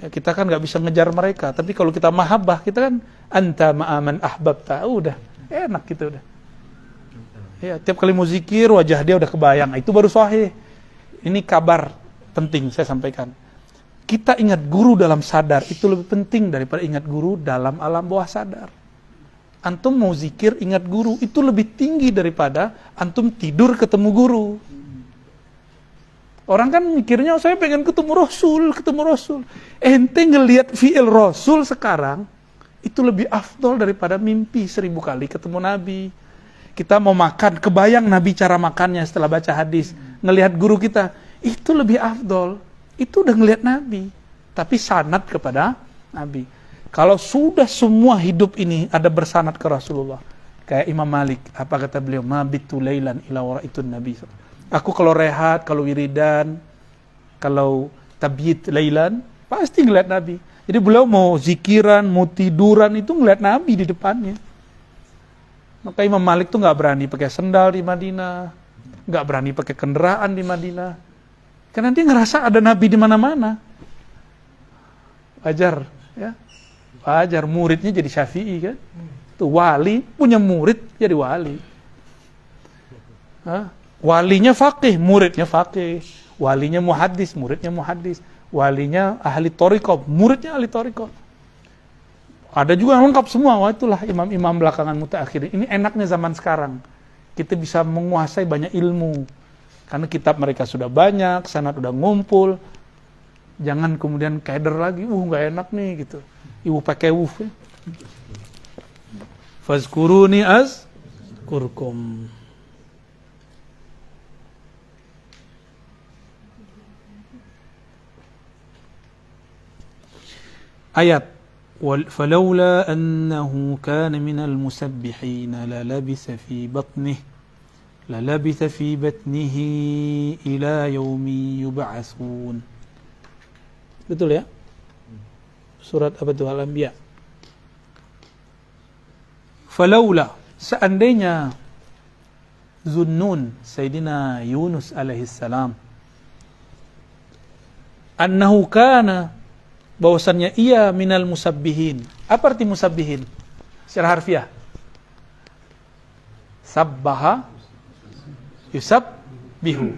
Ya, kita kan nggak bisa ngejar mereka, tapi kalau kita mahabbah, kita kan anta ma'aman ahbabta, udah enak gitu udah. Ya, tiap kali mau zikir wajah dia udah kebayang, itu baru sahih. Ini kabar penting saya sampaikan. Kita ingat guru dalam sadar itu lebih penting daripada ingat guru dalam alam bawah sadar. Antum mau zikir ingat guru itu lebih tinggi daripada antum tidur ketemu guru. Orang kan mikirnya saya pengen ketemu Rasul. Ente ngelihat fi'il Rasul sekarang itu lebih afdol daripada mimpi 1000 kali ketemu Nabi. Kita mau makan, kebayang Nabi cara makannya setelah baca hadis. Ngelihat guru kita, itu lebih afdol. Itu udah ngelihat Nabi, tapi sanad kepada Nabi. Kalau sudah semua hidup ini ada bersanad ke Rasulullah, kayak Imam Malik, apa kata beliau? Ma bitu lailan ila waraitun Nabi. Aku kalau rehat, kalau wiridan, kalau tabyid lailan, pasti ngelihat Nabi. Jadi beliau mau zikiran, mau tiduran itu ngelihat Nabi di depannya. Maka Imam Malik tuh nggak berani pakai sendal di Madinah, nggak berani pakai kendaraan di Madinah, karena dia ngerasa ada Nabi di mana-mana. Wajar, ya. Wajar muridnya jadi Syafi'i kan. Tuh wali punya murid jadi wali. Hah? Walinya faqih, muridnya faqih. Walinya muhaddis, muridnya muhaddis. Walinya ahli thariqah, muridnya ahli thariqah. Ada juga yang lengkap semua. Wah, itulah imam-imam belakangan mutaakhirin. Ini enaknya zaman sekarang. Kita bisa menguasai banyak ilmu. Karena kitab mereka sudah banyak, sanad udah ngumpul. Jangan kemudian keder lagi, nggak enak nih gitu. Ibu pakai wuf ya. Fazkuruni azkurkum. Ayat فلولا أنه كان من المسبحين للبث في بطنه إلى يوم يبعثون. Betul ya? Surat apa itu? Al-Anbiya. Falaula, seandainya Zunnun, Sayyidina Yunus alaihissalam, annahu kana, bahwasannya ia minal musabbihin. Apa arti musabbihin? Secara harfiah. Sabbaha yusabbihu.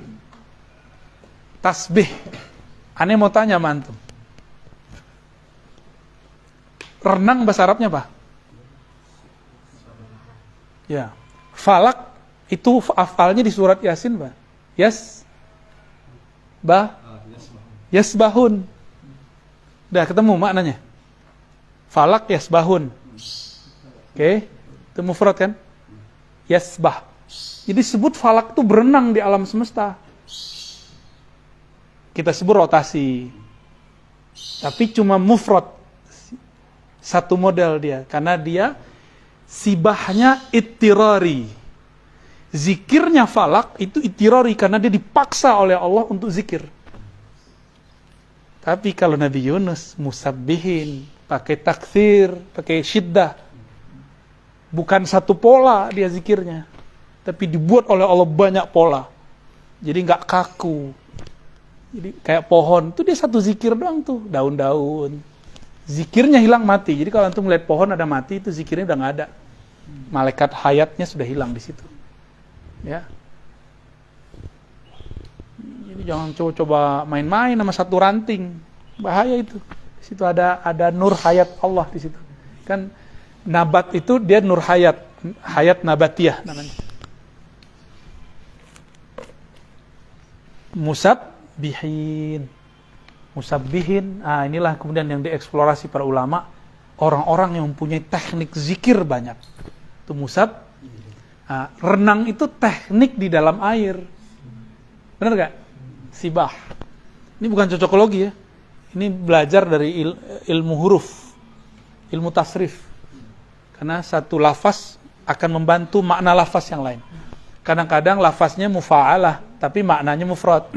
Tasbih. Aneh mau tanya sama antum. Renang bahasa Arabnya apa? Ya. Falak itu afalnya di surat Yasin, Pak. Yasbahun. Udah ketemu maknanya. Falak yasbahun. Oke. Itu mufrad kan? Yasbah. Jadi sebut falak itu berenang di alam semesta. Kita sebut rotasi. Tapi cuma mufrad. Satu model dia. Karena dia sibahnya ittirari. Zikirnya falak itu ittirari karena dia dipaksa oleh Allah untuk zikir. Tapi kalau Nabi Yunus musabbihin, pakai takthir, pakai syiddah. Bukan satu pola dia zikirnya. Tapi dibuat oleh Allah banyak pola. Jadi nggak kaku. Jadi kayak pohon, itu dia satu zikir doang tuh, daun-daun. Zikirnya hilang mati. Jadi kalau antum melihat pohon ada mati, itu zikirnya udah nggak ada. Malaikat hayatnya sudah hilang di situ. Ya. Jadi jangan coba main-main sama satu ranting. Bahaya itu. Di situ ada nur hayat Allah di situ. Kan nabat itu dia nur hayat, hayat nabatiyah namanya. Musabbihin. Inilah kemudian yang dieksplorasi para ulama, orang-orang yang mempunyai teknik zikir banyak. Itu renang itu teknik di dalam air. Benar gak? Sibah. Ini bukan cocokologi ya. Ini belajar dari ilmu huruf, ilmu tasrif. Karena satu lafaz akan membantu makna lafaz yang lain. Kadang-kadang lafaznya mufa'alah, tapi maknanya mufrad.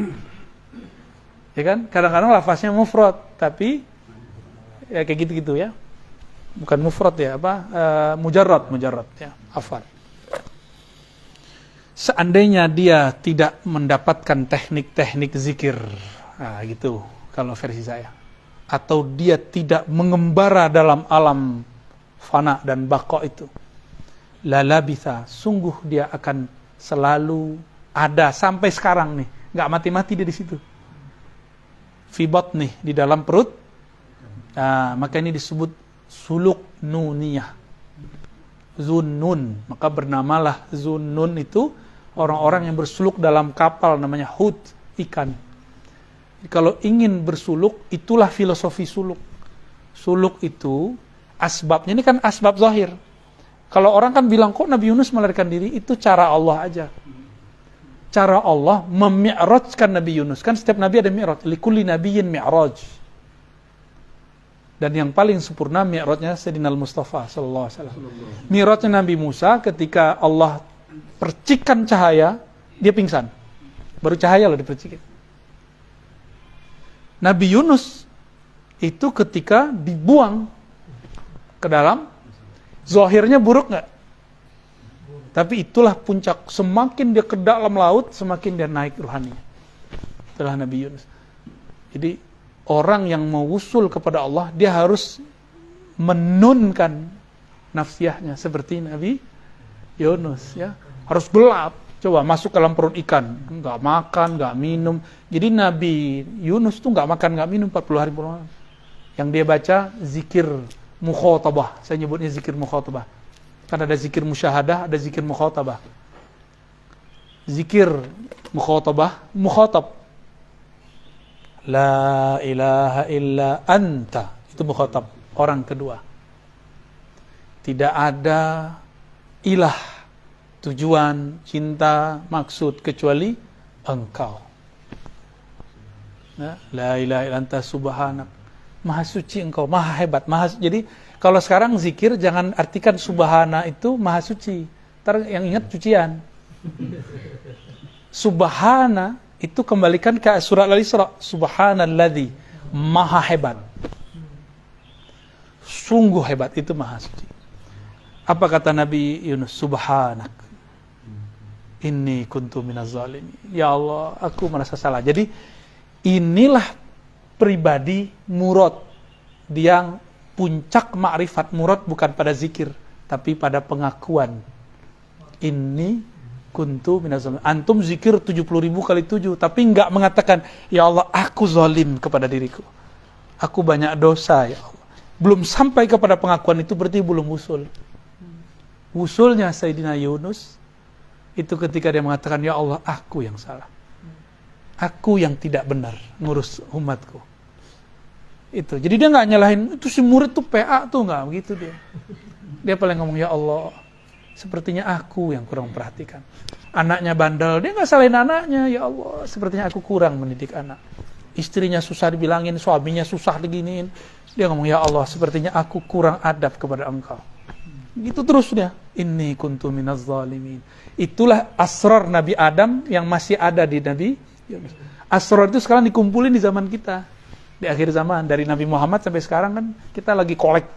Ya kan? Kadang-kadang lafaznya mufrad, tapi ya kayak gitu-gitu ya. Bukan mufrad ya, mujarrad ya, afwan. Seandainya dia tidak mendapatkan teknik-teknik zikir, gitu kalau versi saya, atau dia tidak mengembara dalam alam fana dan baqa itu, lalabitha, sungguh dia akan selalu ada sampai sekarang nih, nggak mati-mati dia di situ. Fibat nih di dalam perut, maka ini disebut suluk nuniyah, zunnun. Maka bernamalah zunnun itu orang-orang yang bersuluk dalam kapal namanya hut, ikan. Jadi, kalau ingin bersuluk, itulah filosofi suluk. Suluk itu asbabnya, ini kan asbab zahir. Kalau orang kan bilang kok Nabi Yunus melarikan diri, itu cara Allah aja. Cara Allah memi'rajkan Nabi Yunus. Kan setiap Nabi ada mi'raj. Likulli nabiyyin mi'raj. Dan yang paling sempurna mi'rajnya Sayyidina Al-Mustafa sallallahu alaihi wasallam. Mi'rajnya Nabi Musa ketika Allah percikan cahaya, dia pingsan. Baru cahaya loh dipercikin. Nabi Yunus itu ketika dibuang ke dalam, zahirnya buruk nggak? Tapi itulah puncak. Semakin dia ke dalam laut, semakin dia naik ruhaninya. Itulah Nabi Yunus. Jadi orang yang mau wusul kepada Allah, dia harus menunkan nafsiyahnya seperti Nabi Yunus, ya. Harus gelap. Coba masuk ke dalam perut ikan, nggak makan, nggak minum. Jadi Nabi Yunus tuh nggak makan, nggak minum 40 hari bermalam. Yang dia baca zikir mukhatabah. Saya nyebutnya zikir mukhatabah. Kan ada zikir musyahadah, ada zikir mukhatabah. Zikir mukhatab. La ilaha illa anta. Itu mukhatab, orang kedua. Tidak ada ilah, tujuan, cinta, maksud kecuali engkau. La ilaha illa anta subhanak. Maha suci engkau, maha hebat, jadi kalau sekarang zikir jangan artikan subhana itu maha suci. Ntar yang ingat cucian. Subhana itu kembalikan ke surat Al-Isra. Subhanalladzi maha hebat. Sungguh hebat, itu maha suci. Apa kata Nabi Yunus? Subhanak, inni kuntu minaz zalimin. Ya Allah, aku merasa salah. Jadi inilah pribadi murad, yang puncak ma'rifat. Murad bukan pada zikir, tapi pada pengakuan. Inni kuntu minaz zalimin. Antum zikir 70.000 kali 7, tapi enggak mengatakan, ya Allah, aku zalim kepada diriku, aku banyak dosa, ya Allah. Belum sampai kepada pengakuan itu, berarti belum usul. Usulnya Sayyidina Yunus itu ketika dia mengatakan, ya Allah, aku yang salah, aku yang tidak benar ngurus umatku. Itu. Jadi dia nggak nyalahin itu si murid tuh PA tuh, nggak begitu dia. Dia paling ngomong, ya Allah, sepertinya aku yang kurang perhatikan. Anaknya bandel, dia nggak salahin anaknya, ya Allah, sepertinya aku kurang mendidik anak. Istrinya susah dibilangin, suaminya susah diginiin. Dia ngomong, ya Allah, sepertinya aku kurang adab kepada Engkau. Gitu terus dia. Inni kuntu minaz zalimin. Itulah asrar Nabi Adam yang masih ada di Nabi Yunus. Asrar itu sekarang dikumpulin di zaman kita. Di akhir zaman, dari Nabi Muhammad sampai sekarang kan kita lagi kolek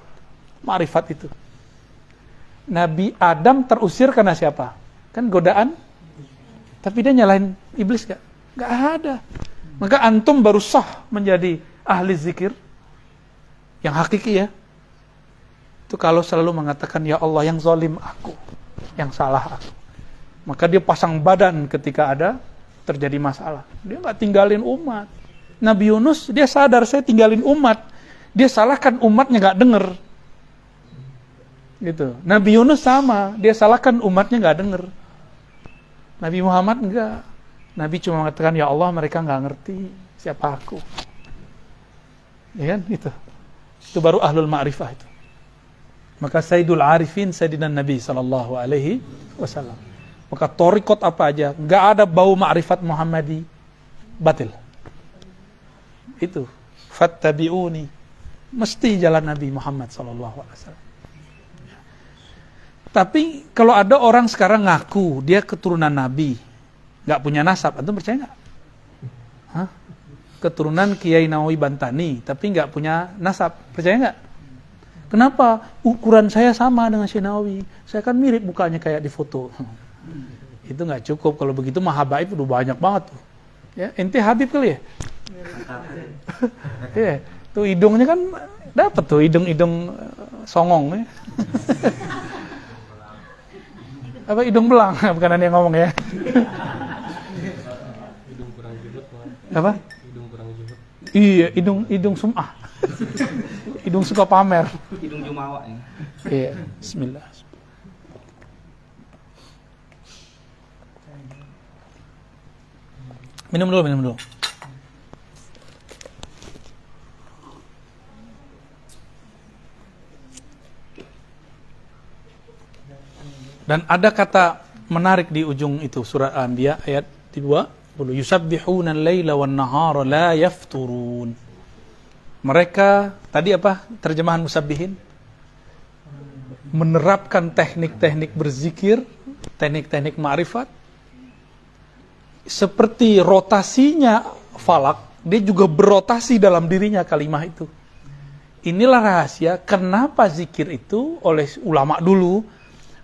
ma'rifat itu. Nabi Adam terusir karena siapa? Kan godaan. Tapi dia nyalahin iblis gak? Gak ada. Maka antum baru sah menjadi ahli zikir yang hakiki ya. Itu kalau selalu mengatakan, ya Allah, yang zalim aku, yang salah aku. Maka dia pasang badan ketika ada terjadi masalah. Dia nggak tinggalin umat. Nabi Yunus, dia sadar, saya tinggalin umat. Dia salahkan umatnya, nggak denger. Gitu. Nabi Yunus sama, dia salahkan umatnya, nggak denger. Nabi Muhammad enggak. Nabi cuma mengatakan, ya Allah, mereka nggak ngerti siapa aku. Ya kan? Gitu. Itu baru ahlul ma'rifah itu. Maka Sayyidul Arifin, Sayyidina Nabi SAW. Maka torikot apa aja, nggak ada bau ma'rifat Muhammadi, batil. Itu. Fattabi'uni. Mesti jalan Nabi Muhammad SAW. Tapi kalau ada orang sekarang ngaku dia keturunan Nabi, nggak punya nasab, antum percaya nggak? Hah? Keturunan Kiai Nawawi Bantani, tapi nggak punya nasab, percaya nggak? Kenapa? Ukuran saya sama dengan Syekh Nawawi, saya kan mirip mukanya kayak di foto. Itu nggak cukup, kalau begitu mah habaib udah banyak banget tuh. Ya, ente Habib kali ya? Iya, tuh hidungnya kan dapat tuh, hidung songong ya. Apa hidung belang? Bukan ada yang ngomong ya. Hidung kurang jubut. Apa? Hidung kurang jubut. Iya, hidung sum'ah. Hidung suka pamer. Hidung jumawa ini. Iya, bismillah. Minum dulu. Dan ada kata menarik di ujung itu, surat Al-Anbiya ayat 20. Yusabbihuna al-laila wan-nahara la yafturun. Mereka, tadi apa terjemahan musabbihin? Menerapkan teknik-teknik berzikir, teknik-teknik ma'rifat. Seperti rotasinya falak, dia juga berotasi dalam dirinya kalimat itu. Inilah rahasia kenapa zikir itu oleh ulama dulu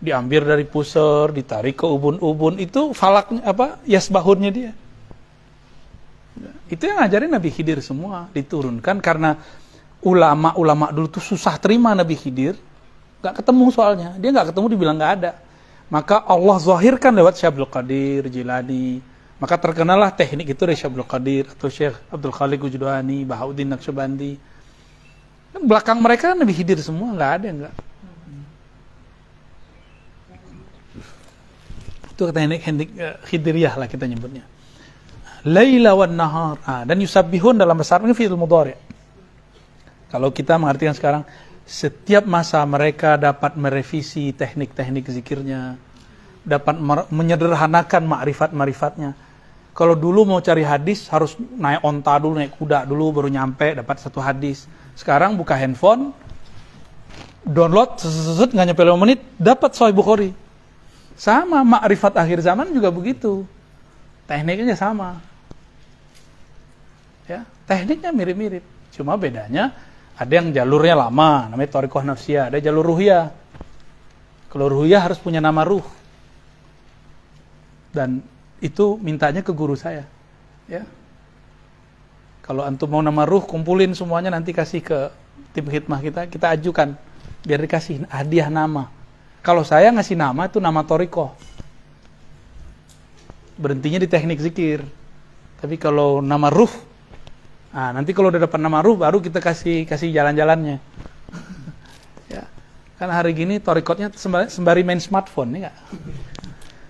diambil dari pusar, ditarik ke ubun-ubun, itu falaknya apa? Yasbahunnya dia. Itu yang ngajarin Nabi Khidir semua, diturunkan karena ulama-ulama dulu tuh susah terima Nabi Khidir, nggak ketemu soalnya, dia nggak ketemu dibilang nggak ada. Maka Allah zahirkan lewat Syekh Abdul Qadir Jilani. Maka terkenalah teknik itu dari Syekh Abdul Qadir atau Syekh Abdul Khaliq Ujdwani, Bahauddin Naqsyabandi. Belakang mereka Nabi Khidir semua, nggak ada yang nggak. Itu teknik Khidiriyah lah kita nyebutnya. Laila wan nahar. Dan yusabbihun dalam bahasa Arab ini fi'il mudhari'. Kalau kita mengartikan sekarang, setiap masa mereka dapat merevisi teknik-teknik zikirnya, dapat menyederhanakan ma'rifat-ma'rifatnya. Kalau dulu mau cari hadis harus naik onta dulu, naik kuda dulu baru nyampe dapat satu hadis. Sekarang buka handphone, download, nggak nyampe 5 menit dapat Sahih Bukhari. Sama ma'rifat akhir zaman juga begitu. Tekniknya sama. Ya. Tekniknya mirip-mirip. Cuma bedanya ada yang jalurnya lama, namanya thariqah nafsiyah, ada jalur ruhiyah. Kalau ruhiyah harus punya nama ruh. Dan itu mintanya ke guru saya. Ya. Kalau antum mau nama ruh, kumpulin semuanya nanti kasih ke tim khidmah kita ajukan biar dikasih hadiah nama. Kalau saya ngasih nama itu nama thariqah. Berhentinya di teknik zikir. Tapi kalau nama ruh, nanti kalau udah dapat nama ruh baru kita kasih jalan-jalannya. Ya. Kan hari gini thariqatnya sembari main smartphone, ya.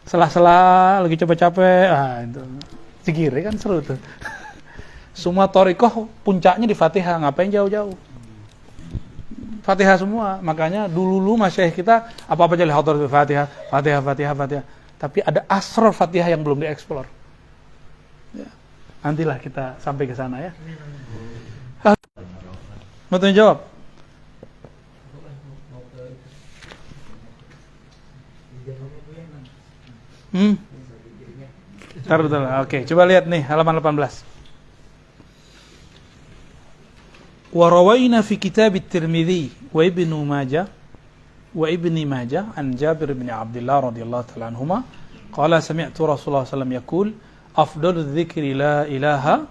Selah-selah lagi capek-capek, itu zikir kan seru tuh. Semua thariqah puncaknya di Fatihah, ngapain jauh-jauh? Fatihah semua. Makanya dulu masyayikh kita apa-apa jadi hadir Fatihah. Tapi ada asrar Fatihah yang belum dieksplor. Ya. Nantilah kita sampai ke sana ya. Mau tanya jawab? Ntar betul. Oke, coba lihat nih halaman 18. Wa rawaina fi kitab at-Tirmidzi wa Ibnu Majah wa Ibni Majah an Jabir bin Abdullah radhiyallahu ta'ala anhuma qala sami'tu Rasulullah sallallahu alaihi wasallam yaqul afdalu dzikri la ilaha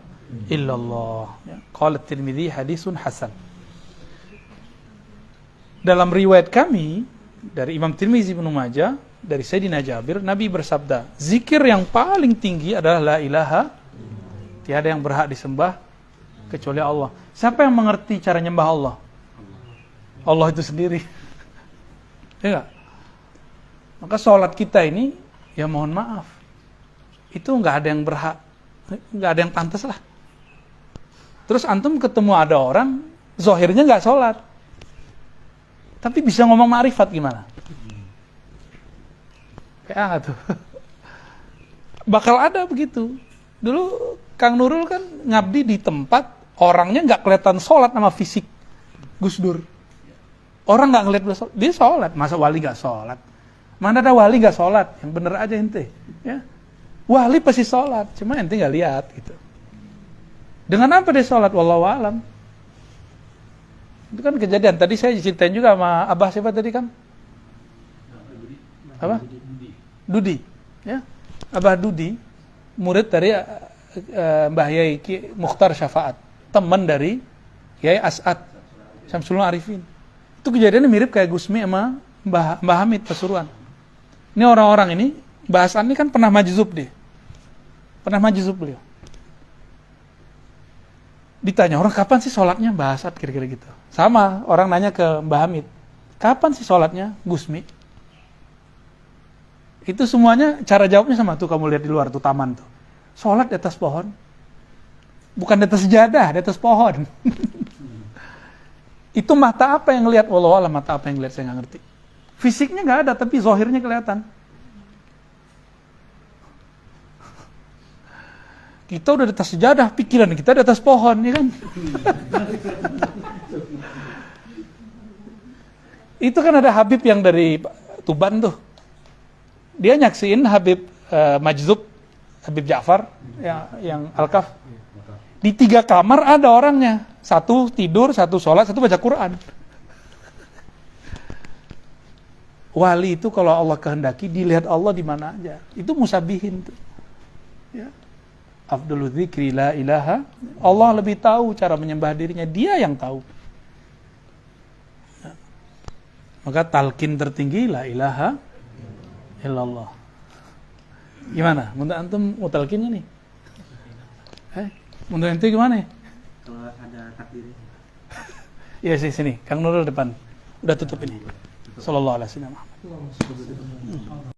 illallah. Qala at-Tirmidzi haditsun hasan. Dalam riwayat kami dari Imam Tirmidzi Ibnu Majah dari Sayyidina Jabir, Nabi bersabda, zikir yang paling tinggi adalah la ilaha, tiada yang berhak disembah kecuali Allah. Siapa yang mengerti cara nyembah Allah? Allah itu sendiri. Ya enggak? Maka sholat kita ini, ya mohon maaf, itu enggak ada yang berhak, enggak ada yang pantas lah. Terus antum ketemu ada orang, zohirnya enggak sholat, tapi bisa ngomong ma'rifat gimana? Kayak tuh. Bakal ada begitu. Dulu Kang Nurul kan ngabdi di tempat orangnya nggak kelihatan sholat nama fisik Gus Dur. Orang nggak ngeliat dia sholat, masa wali nggak sholat? Mana ada wali nggak sholat? Yang bener aja ente. Ya. Wali pasti sholat, cuma ente nggak lihat gitu. Dengan apa dia sholat? Wallahu alam. Itu kan kejadian. Tadi saya ceritain juga sama Abah siapa tadi kan? Apa? Dudi, ya, Abah Dudi, murid dari Mbah Yai Mukhtar Syafaat, teman dari Yai As'ad Syamsul Arifin. Itu kejadiannya mirip kayak Gusmi sama Mbah Hamid Pasuruan. Ini orang-orang ini, Mbah As'ad ini kan pernah majzub dia, pernah majzub beliau. Ditanya orang kapan sih sholatnya Mbah As'ad kira-kira gitu. Sama orang nanya ke Mbah Hamid, kapan sih sholatnya Gusmi? Itu semuanya cara jawabnya sama tuh, kamu lihat di luar tuh taman tuh. Sholat di atas pohon. Bukan di atas sejadah, di atas pohon. Itu mata apa yang ngelihat? Wallahu a'lam, mata apa yang ngelihat saya nggak ngerti. Fisiknya nggak ada, tapi zahirnya kelihatan. Kita udah di atas sejadah, pikiran kita di atas pohon, ya kan? Itu kan ada Habib yang dari Tuban tuh. Dia nyaksiin Habib Majzub, Habib Ja'far yang Al-Kaf. Di 3 kamar ada orangnya. 1 tidur, 1 sholat, 1 baca Quran. Wali itu kalau Allah kehendaki dilihat Allah di mana aja. Itu musabihin tuh. Ya. Afdalul dzikri la ilaha. Allah lebih tahu cara menyembah dirinya, dia yang tahu. Ya. Maka talqin tertinggi la ilaha illallah. Gimana? Menurut antum mau talqinnya nih? Menurut ente gimana? Kalau ada takdirnya. Iya sini, Kang Nurul depan. Udah tutup ini. Sallallahu alaihi wasallam.